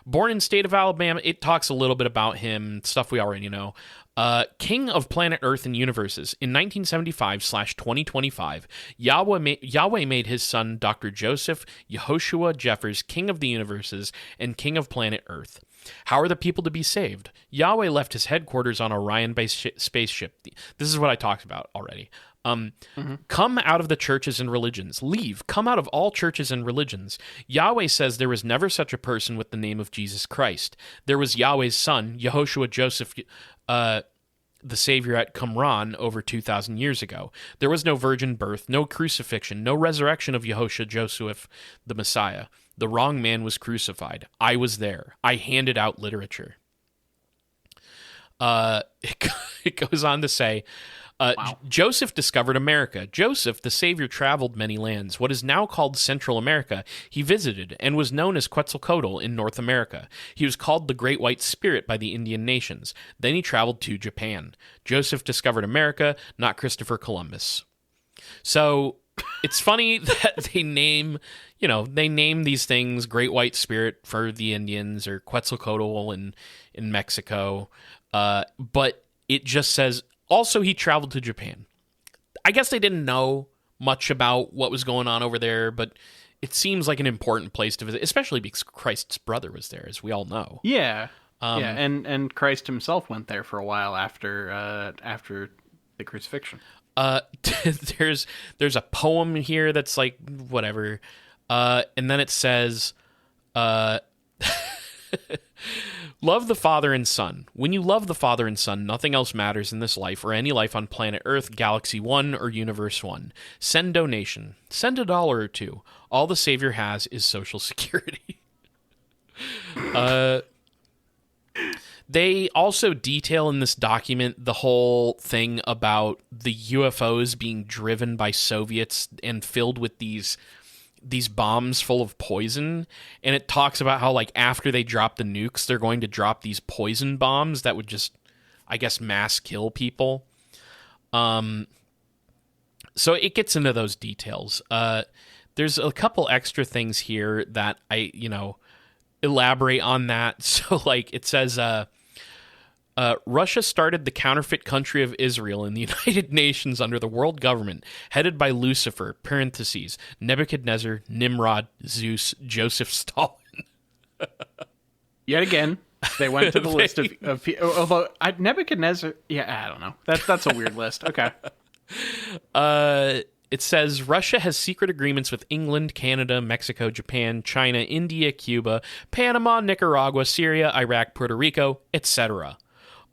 Born in state of Alabama, it talks a little bit about him, stuff we already know. King of planet Earth and universes. In 1975/2025, Yahweh made his son, Dr. Joseph Yehoshua Jeffers, King of the universes and King of planet Earth. How are the people to be saved? Yahweh left his headquarters on Orion spaceship. This is what I talked about already. Come out of the churches and religions. Leave. Come out of all churches and religions. Yahweh says there was never such a person with the name of Jesus Christ. There was Yahweh's son, Yehoshua Joseph, the Savior at Qumran over 2,000 years ago. There was no virgin birth, no crucifixion, no resurrection of Yehoshua Joseph, the Messiah. The wrong man was crucified. I was there. I handed out literature. It goes on to say, wow. Joseph discovered America. Joseph, the Savior, traveled many lands. What is now called Central America, he visited and was known as Quetzalcoatl in North America. He was called the Great White Spirit by the Indian nations. Then he traveled to Japan. Joseph discovered America, not Christopher Columbus. So it's funny that they name these things Great White Spirit for the Indians or Quetzalcoatl in Mexico. But it just says, also, he traveled to Japan. I guess they didn't know much about what was going on over there, but it seems like an important place to visit, especially because Christ's brother was there, as we all know. Yeah, and Christ himself went there for a while after the crucifixion. There's a poem here that's like whatever, and then it says, love the Father and Son. When you love the Father and Son, nothing else matters in this life or any life on planet Earth, Galaxy 1, or Universe 1. Send donation. Send $1 or $2. All the Savior has is Social Security. They also detail in this document the whole thing about the UFOs being driven by Soviets and filled with these bombs full of poison, and it talks about how, like, after they drop the nukes, they're going to drop these poison bombs that would just, I guess, mass kill people. So it gets into those details. There's a couple extra things here that I, elaborate on that. So, like, it says, Russia started the counterfeit country of Israel in the United Nations under the world government, headed by Lucifer, parentheses, Nebuchadnezzar, Nimrod, Zeus, Joseph Stalin. Yet again, they went to the list of people. Although, Nebuchadnezzar, yeah, I don't know. That's a weird list. Okay. It says Russia has secret agreements with England, Canada, Mexico, Japan, China, India, Cuba, Panama, Nicaragua, Syria, Iraq, Puerto Rico, etc.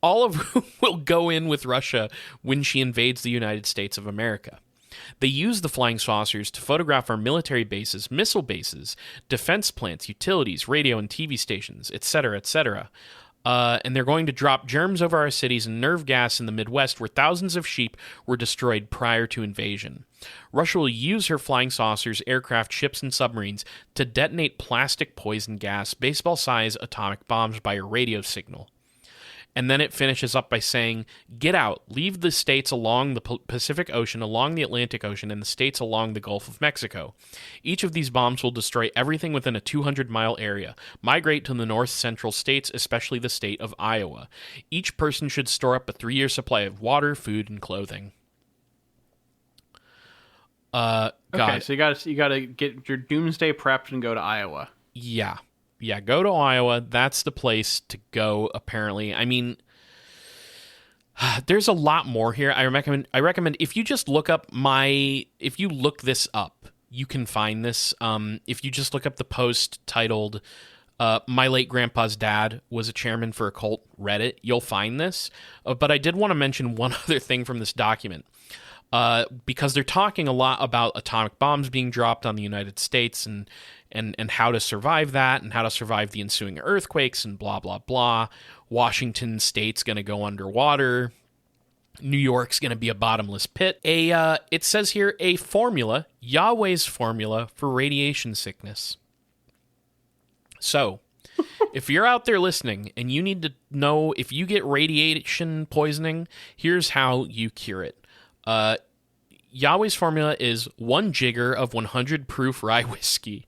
All of whom will go in with Russia when she invades the United States of America. They use the flying saucers to photograph our military bases, missile bases, defense plants, utilities, radio and TV stations, etc., etc. and they're going to drop germs over our cities and nerve gas in the Midwest, where thousands of sheep were destroyed prior to invasion. Russia will use her flying saucers, aircraft, ships, and submarines to detonate plastic poison gas, baseball-sized atomic bombs by a radio signal. And then it finishes up by saying, get out, leave the states along the Pacific Ocean, along the Atlantic Ocean, and the states along the Gulf of Mexico. Each of these bombs will destroy everything within a 200-mile area. Migrate to the north-central states, especially the state of Iowa. Each person should store up a 3-year supply of water, food, and clothing. Okay, so you gotta get your doomsday prepped and go to Iowa. Yeah, go to Iowa. That's the place to go, apparently. I mean, there's a lot more here. I recommend if you just look up if you look this up, you can find this. If you just look up the post titled, My Late Grandpa's Dad Was a Chairman for a Cult Reddit, you'll find this. But I did want to mention one other thing from this document. Because they're talking a lot about atomic bombs being dropped on the United States and how to survive that and how to survive the ensuing earthquakes and blah, blah, blah. Washington State's going to go underwater. New York's going to be a bottomless pit. It says here, a formula, Yahweh's formula for radiation sickness. So, if you're out there listening and you need to know if you get radiation poisoning, here's how you cure it. Yahweh's formula is 1 jigger of 100 proof rye whiskey,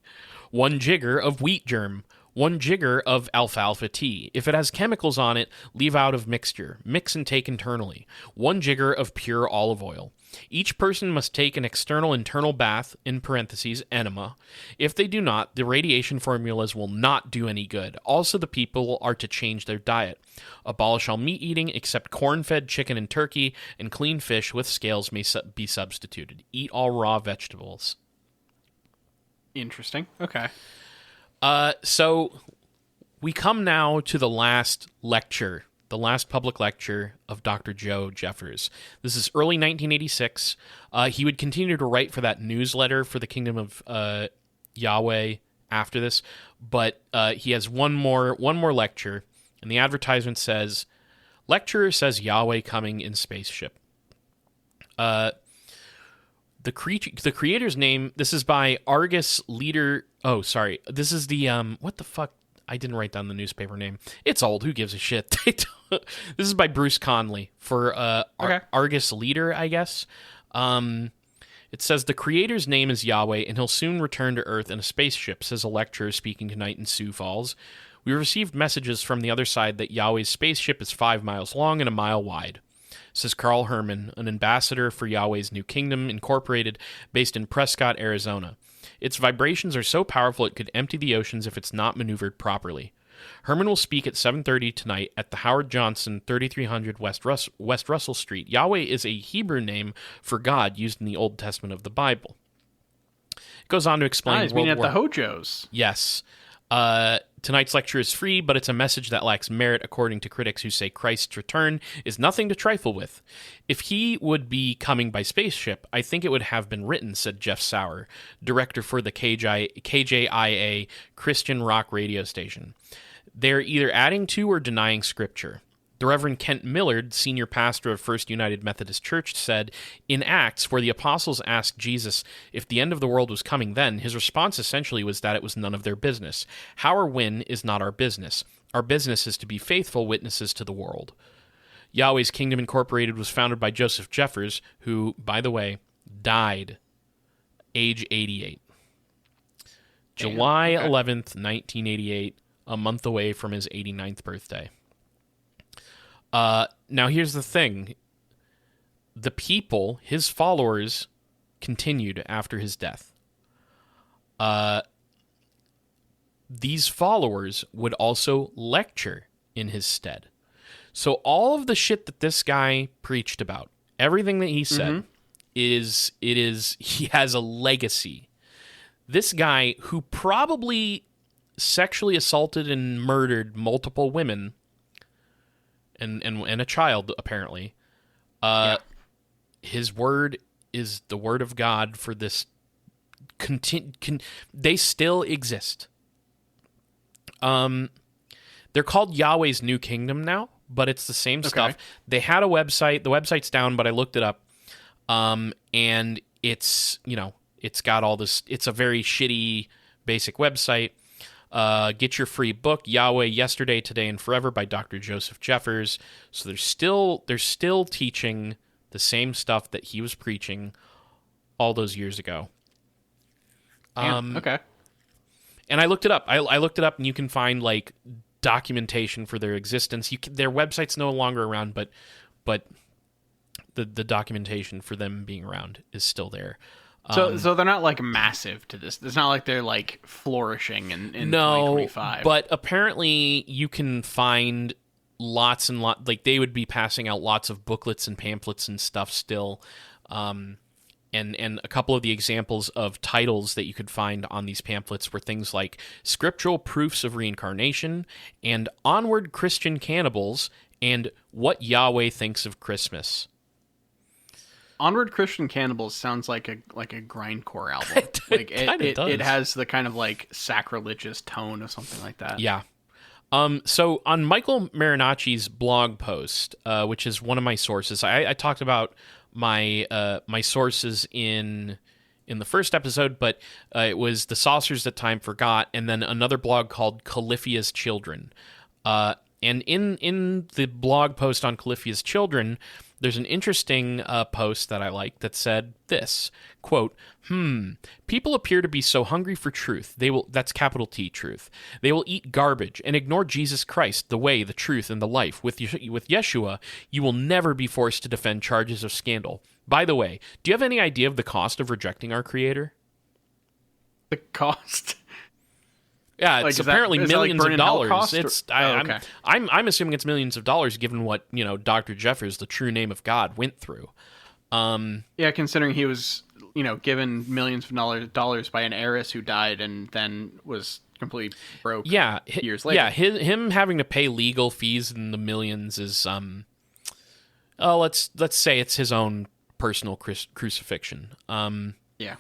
1 jigger of wheat germ, 1 jigger of alfalfa tea. If it has chemicals on it, leave out of mixture. Mix and take internally. 1 jigger of pure olive oil. Each person must take an external internal bath, in parentheses, enema. If they do not, the radiation formulas will not do any good. Also, the people are to change their diet. Abolish all meat eating except corn-fed chicken and turkey, and clean fish with scales may be substituted. Eat all raw vegetables. Interesting. Okay. So we come now to the last lecture, the last public lecture of Dr. Joe Jeffers. This is early 1986. He would continue to write for that newsletter for the Kingdom of Yahweh after this, but he has one more lecture, and the advertisement says, "Lecturer says Yahweh coming in spaceship." The creator's name. This is by Argus Leader. Oh, sorry. This is the what the fuck? I didn't write down the newspaper name. It's old. Who gives a shit? This is by Bruce Conley for Argus Leader, I guess. It says, the creator's name is Yahweh, and he'll soon return to Earth in a spaceship, says a lecturer speaking tonight in Sioux Falls. We received messages from the other side that Yahweh's spaceship is 5 miles long and a mile wide, says Carl Herman, an ambassador for Yahweh's New Kingdom Incorporated, based in Prescott, Arizona. Its vibrations are so powerful it could empty the oceans if it's not maneuvered properly. Herman will speak at 7:30 tonight at the Howard Johnson, 3300 West Russell Street. Yahweh is a Hebrew name for God used in the Old Testament of the Bible. It goes on to explain... he's meaning at the Hojos. Yes. Tonight's lecture is free, but it's a message that lacks merit, according to critics who say Christ's return is nothing to trifle with. If he would be coming by spaceship, I think it would have been written, said Jeff Sauer, director for the KJIA Christian rock radio station. They're either adding to or denying scripture. The Reverend Kent Millard, senior pastor of First United Methodist Church, said, in Acts, where the apostles asked Jesus if the end of the world was coming then, his response essentially was that it was none of their business. How or when is not our business. Our business is to be faithful witnesses to the world. Yahweh's Kingdom Incorporated was founded by Joseph Jeffers, who, by the way, died age 88. July 11th, 1988, a month away from his 89th birthday. Now, here's the thing. The people, his followers, continued after his death. These followers would also lecture in his stead. So all of the shit that this guy preached about, everything that he said, he has a legacy. This guy who probably sexually assaulted and murdered multiple women and a child, apparently. His word is the word of God for this. They still exist. The They're called Yahweh's New Kingdom now, but it's the same stuff. They had a website. The website's down, but I looked it up. And it's, it's got all this. It's a very shitty basic website. Get your free book, Yahweh, Yesterday, Today, and Forever by Dr. Joseph Jeffers. So they're still teaching the same stuff that he was preaching all those years ago. Okay. And I looked it up. I looked it up, and you can find like documentation for their existence. Their website's no longer around, but the documentation for them being around is still there. So they're not like massive to this. It's not like they're like flourishing in 2025. But apparently you can find lots and lots. Like they would be passing out lots of booklets and pamphlets and stuff still. And a couple of the examples of titles that you could find on these pamphlets were things like Scriptural Proofs of Reincarnation and Onward Christian Cannibals and What Yahweh Thinks of Christmas. Onward Christian Cannibals sounds like a grindcore album. It has the kind of like sacrilegious tone of something like that. Yeah. So on Michael Marinacci's blog post, which is one of my sources, I talked about my sources in the first episode, but it was The Saucers That Time Forgot, and then another blog called Califia's Children. And in the blog post on Califia's Children, there's an interesting post that I like that said this, quote, people appear to be so hungry for truth. That's capital T, truth. They will eat garbage and ignore Jesus Christ, the way, the truth, and the life. With Yeshua, you will never be forced to defend charges of scandal. By the way, do you have any idea of the cost of rejecting our Creator? The cost? Yeah, it's apparently millions of dollars. Okay. I'm assuming it's millions of dollars, given what Dr. Jeffers, the true name of God, went through. Yeah, considering he was given millions of dollars by an heiress who died and then was completely broke. Yeah, years later. Yeah, him having to pay legal fees in the millions is let's say it's his own personal crucifixion. Yeah.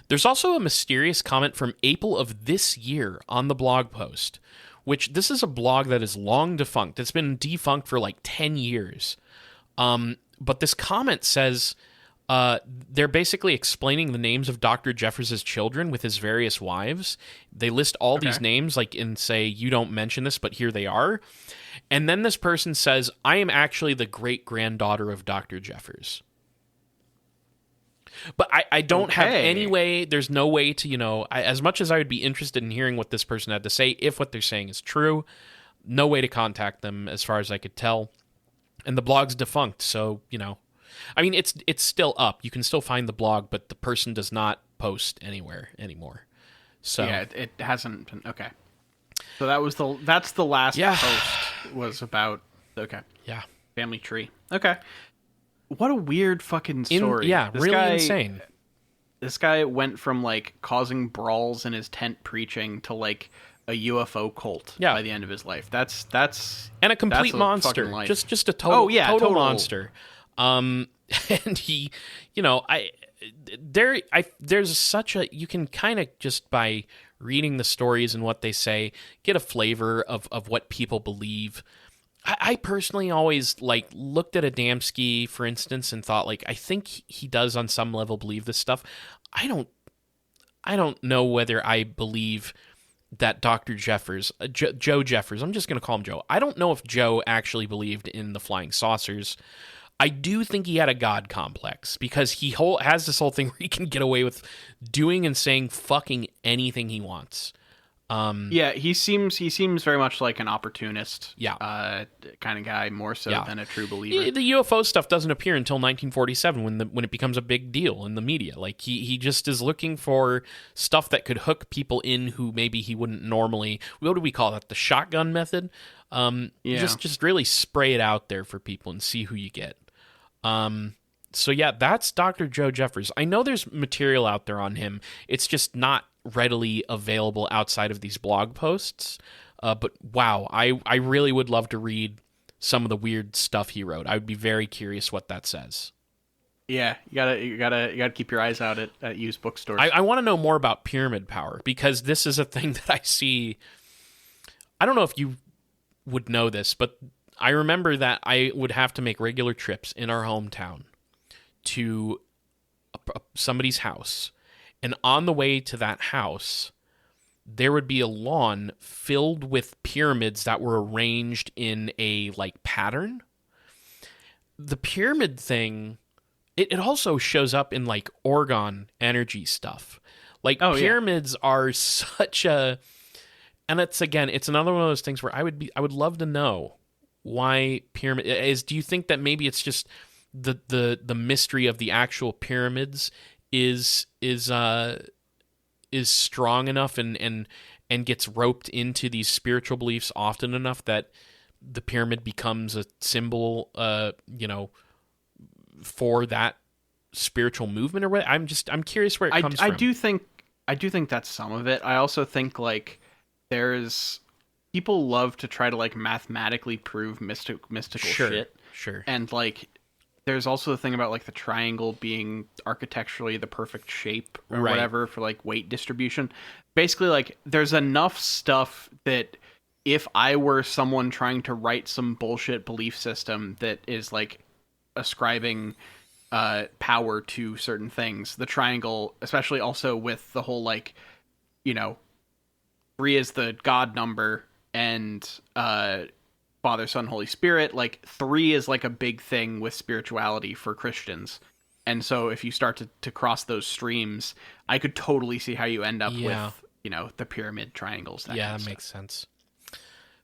There's also a mysterious comment from April of this year on the blog post, which this is a blog that is long defunct. It's been defunct for like 10 years. But this comment says they're basically explaining the names of Dr. Jeffers' children with his various wives. They list all these names and say, you don't mention this, but here they are. And then this person says, I am actually the great-granddaughter of Dr. Jeffers. But I don't have any way, there's no way to, as much as I would be interested in hearing what this person had to say, if what they're saying is true, no way to contact them as far as I could tell. And the blog's defunct, so, I mean, it's still up. You can still find the blog, but the person does not post anywhere anymore. So yeah, it hasn't been, okay. So that's the last post was about, family tree. Okay. What a weird fucking story. Really insane. This guy went from like causing brawls in his tent preaching to like a UFO cult by the end of his life. That's and a complete monster. Just a total monster. And he, there's such a, you can kind of just by reading the stories and what they say, get a flavor of what people believe. I personally always looked at Adamski, for instance, and thought I think he does on some level believe this stuff. I don't know whether I believe that Dr. Jeffers, Joe Jeffers, I'm just going to call him Joe. I don't know if Joe actually believed in the flying saucers. I do think he had a God complex because he has this whole thing where he can get away with doing and saying fucking anything he wants. He seems very much like an opportunist, kind of guy, more so than a true believer. The UFO stuff doesn't appear until 1947 when it becomes a big deal in the media. He just is looking for stuff that could hook people in who maybe he wouldn't normally. What do we call that? The shotgun method. Just really spray it out there for people and see who you get. So yeah, that's Dr. Joe Jeffers. I know there's material out there on him. It's just not readily available outside of these blog posts. But wow, I really would love to read some of the weird stuff he wrote. I would be very curious what that says. Yeah, you gotta keep your eyes out at used bookstores. I want to know more about pyramid power because this is a thing that I see. I don't know if you would know this, but I remember that I would have to make regular trips in our hometown to somebody's house. And on the way to that house, there would be a lawn filled with pyramids that were arranged in a like pattern. The pyramid thing, it also shows up in like Orgone energy stuff. Like pyramids are such a, and it's another one of those things where I would love to know why pyramid is. Do you think that maybe it's just the mystery of the actual pyramids is strong enough and gets roped into these spiritual beliefs often enough that the pyramid becomes a symbol, for that spiritual movement or what? I'm curious where it comes from. I do think that's some of it. I also think like there's people love to try to like mathematically prove mystical shit. Sure. And like there's also the thing about like the triangle being architecturally the perfect shape or whatever for like weight distribution. Basically, like there's enough stuff that if I were someone trying to write some bullshit belief system that is like ascribing power to certain things, the triangle, especially also with the whole like, 3 is the God number and Father, Son, Holy Spirit, like 3 is like a big thing with spirituality for Christians. And so if you start to cross those streams, I could totally see how you end up with, the pyramid triangles. That makes sense.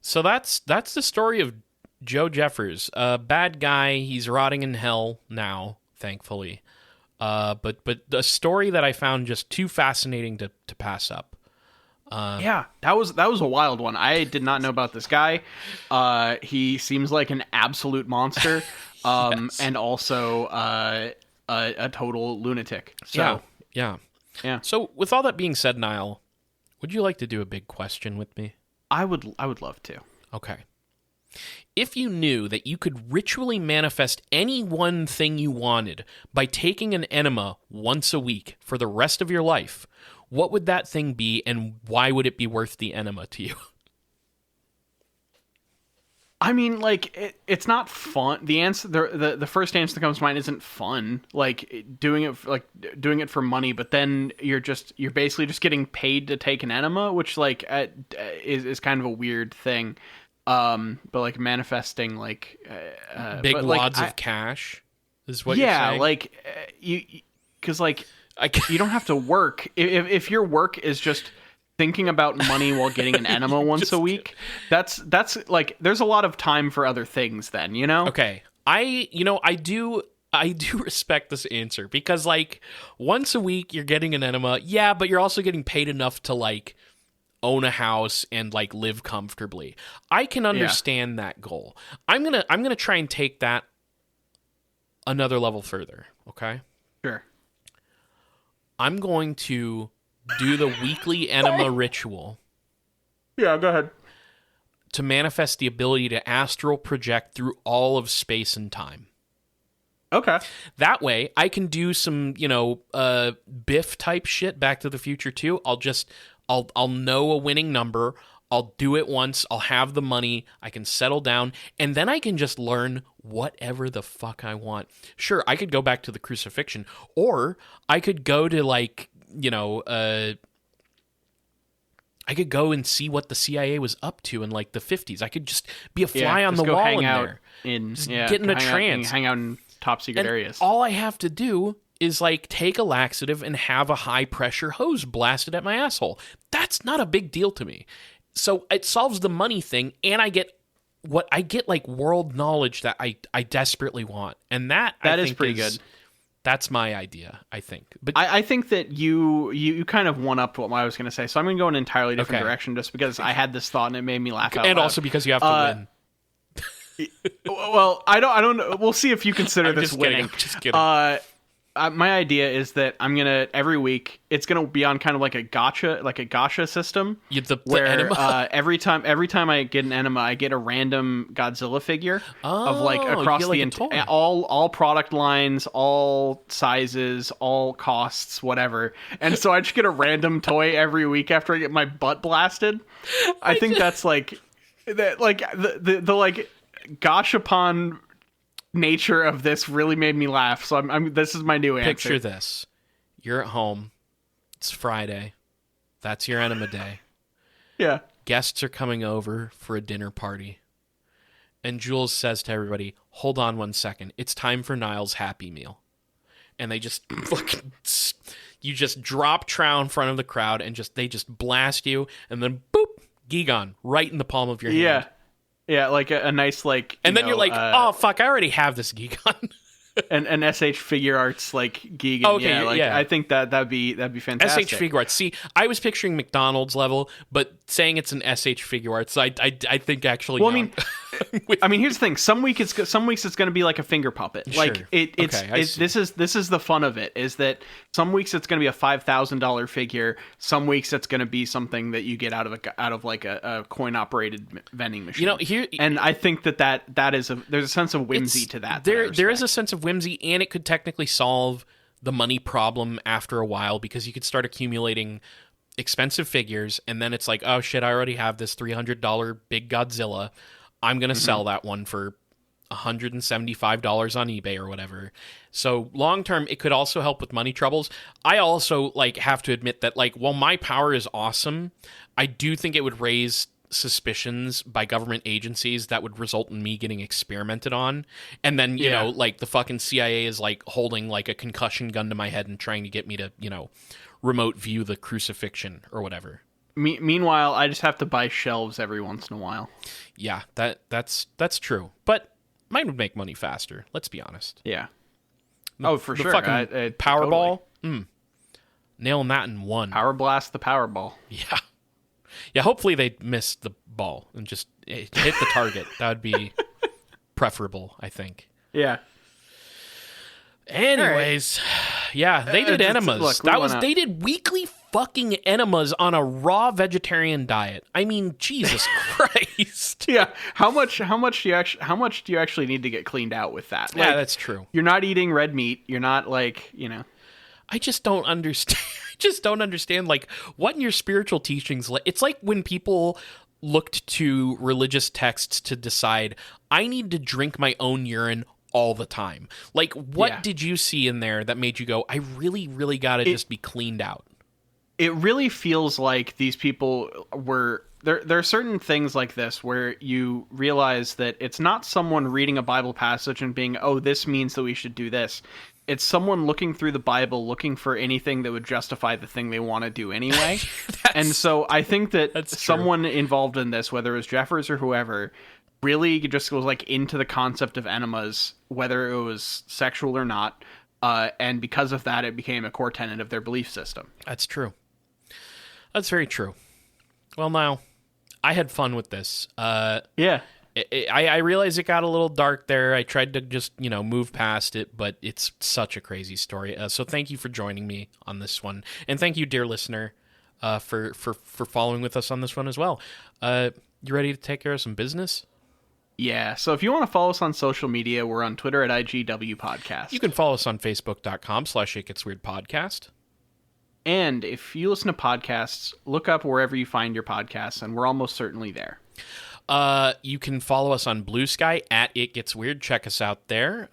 So that's the story of Joe Jeffers. Bad guy, he's rotting in hell now, thankfully. But a story that I found just too fascinating to pass up. That was a wild one. I did not know about this guy. He seems like an absolute monster, Yes. and also a total lunatic. So yeah. So with all that being said, Niall, would you like to do a big question with me? I would love to. Okay. If you knew that you could ritually manifest any one thing you wanted by taking an enema once a week for the rest of your life, what would that thing be, and why would it be worth the enema to you? I mean, like it's not fun. The answer, the first answer that comes to mind isn't fun. Like doing it for money, but then you're basically just getting paid to take an enema, which like is kind of a weird thing. But like manifesting like big wads of cash is what you're saying? Like because like you don't have to work if your work is just thinking about money while getting an enema once a week. That's like there's a lot of time for other things then, Okay. I do respect this answer because like once a week you're getting an enema, but you're also getting paid enough to like own a house and like live comfortably. I can understand that goal. I'm going to try and take that another level further, okay? Sure. I'm going to do the weekly enema ritual. Yeah, go ahead. To manifest the ability to astral project through all of space and time. Okay. That way, I can do some, Biff type shit, Back to the Future 2. I'll know a winning number. I'll do it once. I'll have the money. I can settle down. And then I can just learn whatever the fuck I want. Sure, I could go back to the crucifixion. Or I could go to like, I could go and see what the CIA was up to in like the 50s. I could just be a fly on the wall in there. Get in a trance. Hang out in top secret areas. All I have to do is like take a laxative and have a high pressure hose blasted at my asshole. That's not a big deal to me. So it solves the money thing, and I get like world knowledge that I desperately want. And that is pretty good. That's my idea, I think. But I think that you kind of one-upped what I was going to say. So I'm going to go in an entirely different direction just because I had this thought and it made me laugh out loud. And also because you have to win. Well, I don't know. We'll see if you consider this winning. I'm just kidding. My idea is that I'm gonna every week it's gonna be on kind of like a gacha system. The enema? every time I get an enema, I get a random Godzilla figure of like across the entire all product lines, all sizes, all costs, whatever. And so I just get a random toy every week after I get my butt blasted. I think that's like that like the like gashapon nature of this really made me laugh. So I'm this is my new answer. Picture this. You're at home. It's Friday. That's your enema day. Yeah. Guests are coming over for a dinner party. And Jules says to everybody, hold on 1 second. It's time for Niall's Happy Meal. And they just fucking... You just drop trow in front of the crowd and they just blast you. And then, boop, Gigon, right in the palm of your hand. Yeah. Yeah, like a nice, like... And then you're like, oh, fuck, I already have this Gigon. an SH Figure Arts like Gigan. Okay, yeah, like, yeah. I think that'd be fantastic. SH Figure Arts. See, I was picturing McDonald's level, but saying it's an SH Figure Arts, I think actually. Well, no. I mean, here's the thing. Some weeks it's going to be like a finger puppet. Sure. Like this is the fun of it, is that some weeks it's going to be a $5,000 figure. Some weeks it's going to be something that you get out of like a coin operated vending machine. And I think that is there's a sense of whimsy to that. There is a sense of whimsy, and it could technically solve the money problem after a while, because you could start accumulating expensive figures, and then it's like, oh shit, I already have this $300 big Godzilla. I'm going to sell that one for $175 on eBay or whatever. So long term, it could also help with money troubles. I also have to admit that while my power is awesome, I do think it would raise suspicions by government agencies that would result in me getting experimented on. And then, you know, the fucking CIA is holding a concussion gun to my head and trying to get me to, remote view the crucifixion or whatever. Meanwhile, I just have to buy shelves every once in a while. Yeah, that's true. But mine would make money faster. Let's be honest. Yeah. For the sure. Fucking Powerball. Totally. Nailing that in one. Power blast the Powerball. Yeah. Yeah. Hopefully they miss the ball and just hit the target. That would be preferable, I think. Yeah. Anyways, yeah, they did enemas. They did weekly fucking enemas on a raw vegetarian diet. I mean, Jesus Christ. Yeah, how much do you actually need to get cleaned out with that? Yeah, that's true. You're not eating red meat. You're not I just don't understand. What in your spiritual teachings? It's like when people looked to religious texts to decide, I need to drink my own urine all the time. What did you see in there that made you go, I really, really got to just be cleaned out? It really feels like these people were... There are certain things like this where you realize that it's not someone reading a Bible passage and being, oh, this means that we should do this. It's someone looking through the Bible, looking for anything that would justify the thing they want to do anyway. And so I think that someone involved in this, whether it was Jeffers or whoever, really just goes into the concept of enemas, whether it was sexual or not. And because of that, it became a core tenet of their belief system. That's true. That's very true. Well, now, I had fun with this. Yeah. I realized it got a little dark there. I tried to just, move past it, but it's such a crazy story. So thank you for joining me on this one. And thank you, dear listener, for following with us on this one as well. You ready to take care of some business? Yeah, so if you want to follow us on social media, we're on Twitter at IGW Podcast. You can follow us on Facebook.com/ItGetsWeirdPodcast. And if you listen to podcasts, look up wherever you find your podcasts, and we're almost certainly there. You can follow us on Blue Sky at It Gets Weird. Check us out there.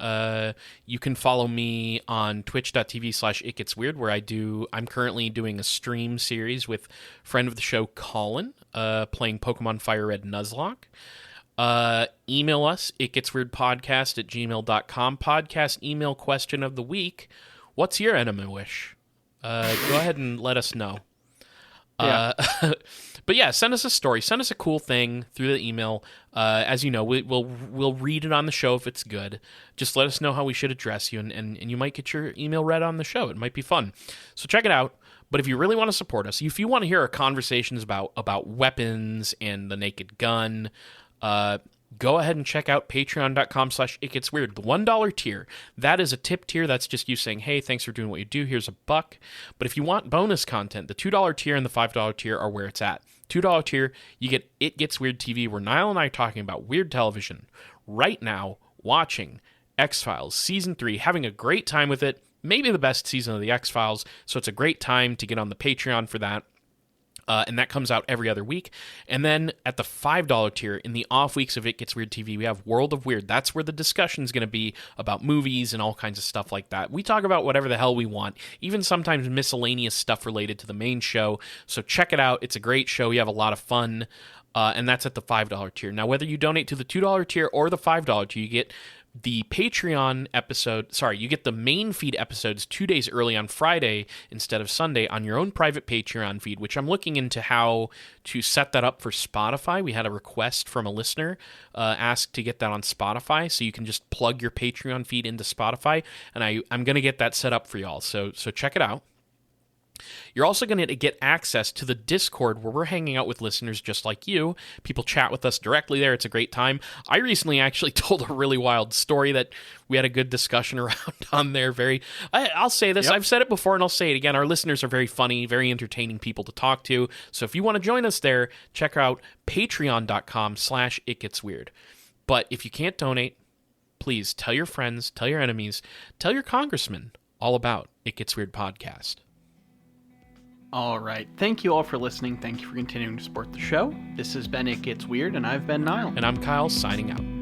You can follow me on twitch.tv/ItGetsWeird, where I'm currently doing a stream series with friend of the show, Colin, playing Pokemon Fire Red Nuzlocke. Email us, itgetsweirdpodcast@gmail.com. Podcast email question of the week. What's your enema wish? Go ahead and let us know. Yeah. But yeah, send us a story. Send us a cool thing through the email. As you know, we'll read it on the show if it's good. Just let us know how we should address you, and you might get your email read on the show. It might be fun. So check it out. But if you really want to support us, if you want to hear our conversations about weapons and the naked gun, go ahead and check out patreon.com/itgetsweird. The $1 tier, that is a tip tier. That's just you saying, hey, thanks for doing what you do. Here's $1. But if you want bonus content, the $2 tier and the $5 tier are where it's at. $2 tier, you get It Gets Weird TV, where Niall and I are talking about weird television right now, watching X-Files Season 3, having a great time with it. Maybe the best season of the X-Files, so it's a great time to get on the Patreon for that. and that comes out every other week. And then at the $5 tier, in the off weeks of It Gets Weird TV, we have World of Weird. That's where the discussion is going to be about movies and all kinds of stuff like that. We talk about whatever the hell we want, even sometimes miscellaneous stuff related to the main show. So check it out. It's a great show. We have a lot of fun, and that's at the $5 tier. Now, whether you donate to the $2 tier or the $5 tier, you get the Patreon episode, you get the main feed episodes 2 days early on Friday instead of Sunday on your own private Patreon feed, which I'm looking into how to set that up for Spotify. We had a request from a listener ask to get that on Spotify, so you can just plug your Patreon feed into Spotify, and I'm going to get that set up for y'all, so check it out. You're also going to get access to the Discord where we're hanging out with listeners just like you. People chat with us directly there. It's a great time. I recently actually told a really wild story that we had a good discussion around on there. I'll say this. Yep. I've said it before and I'll say it again. Our listeners are very funny, very entertaining people to talk to. So if you want to join us there, check out patreon.com/itgetsweird. But if you can't donate, please tell your friends, tell your enemies, tell your congressman all about It Gets Weird podcast. All right. Thank you all for listening. Thank you for continuing to support the show. This has been It Gets Weird, and I've been Niall. And I'm Kyle, signing out.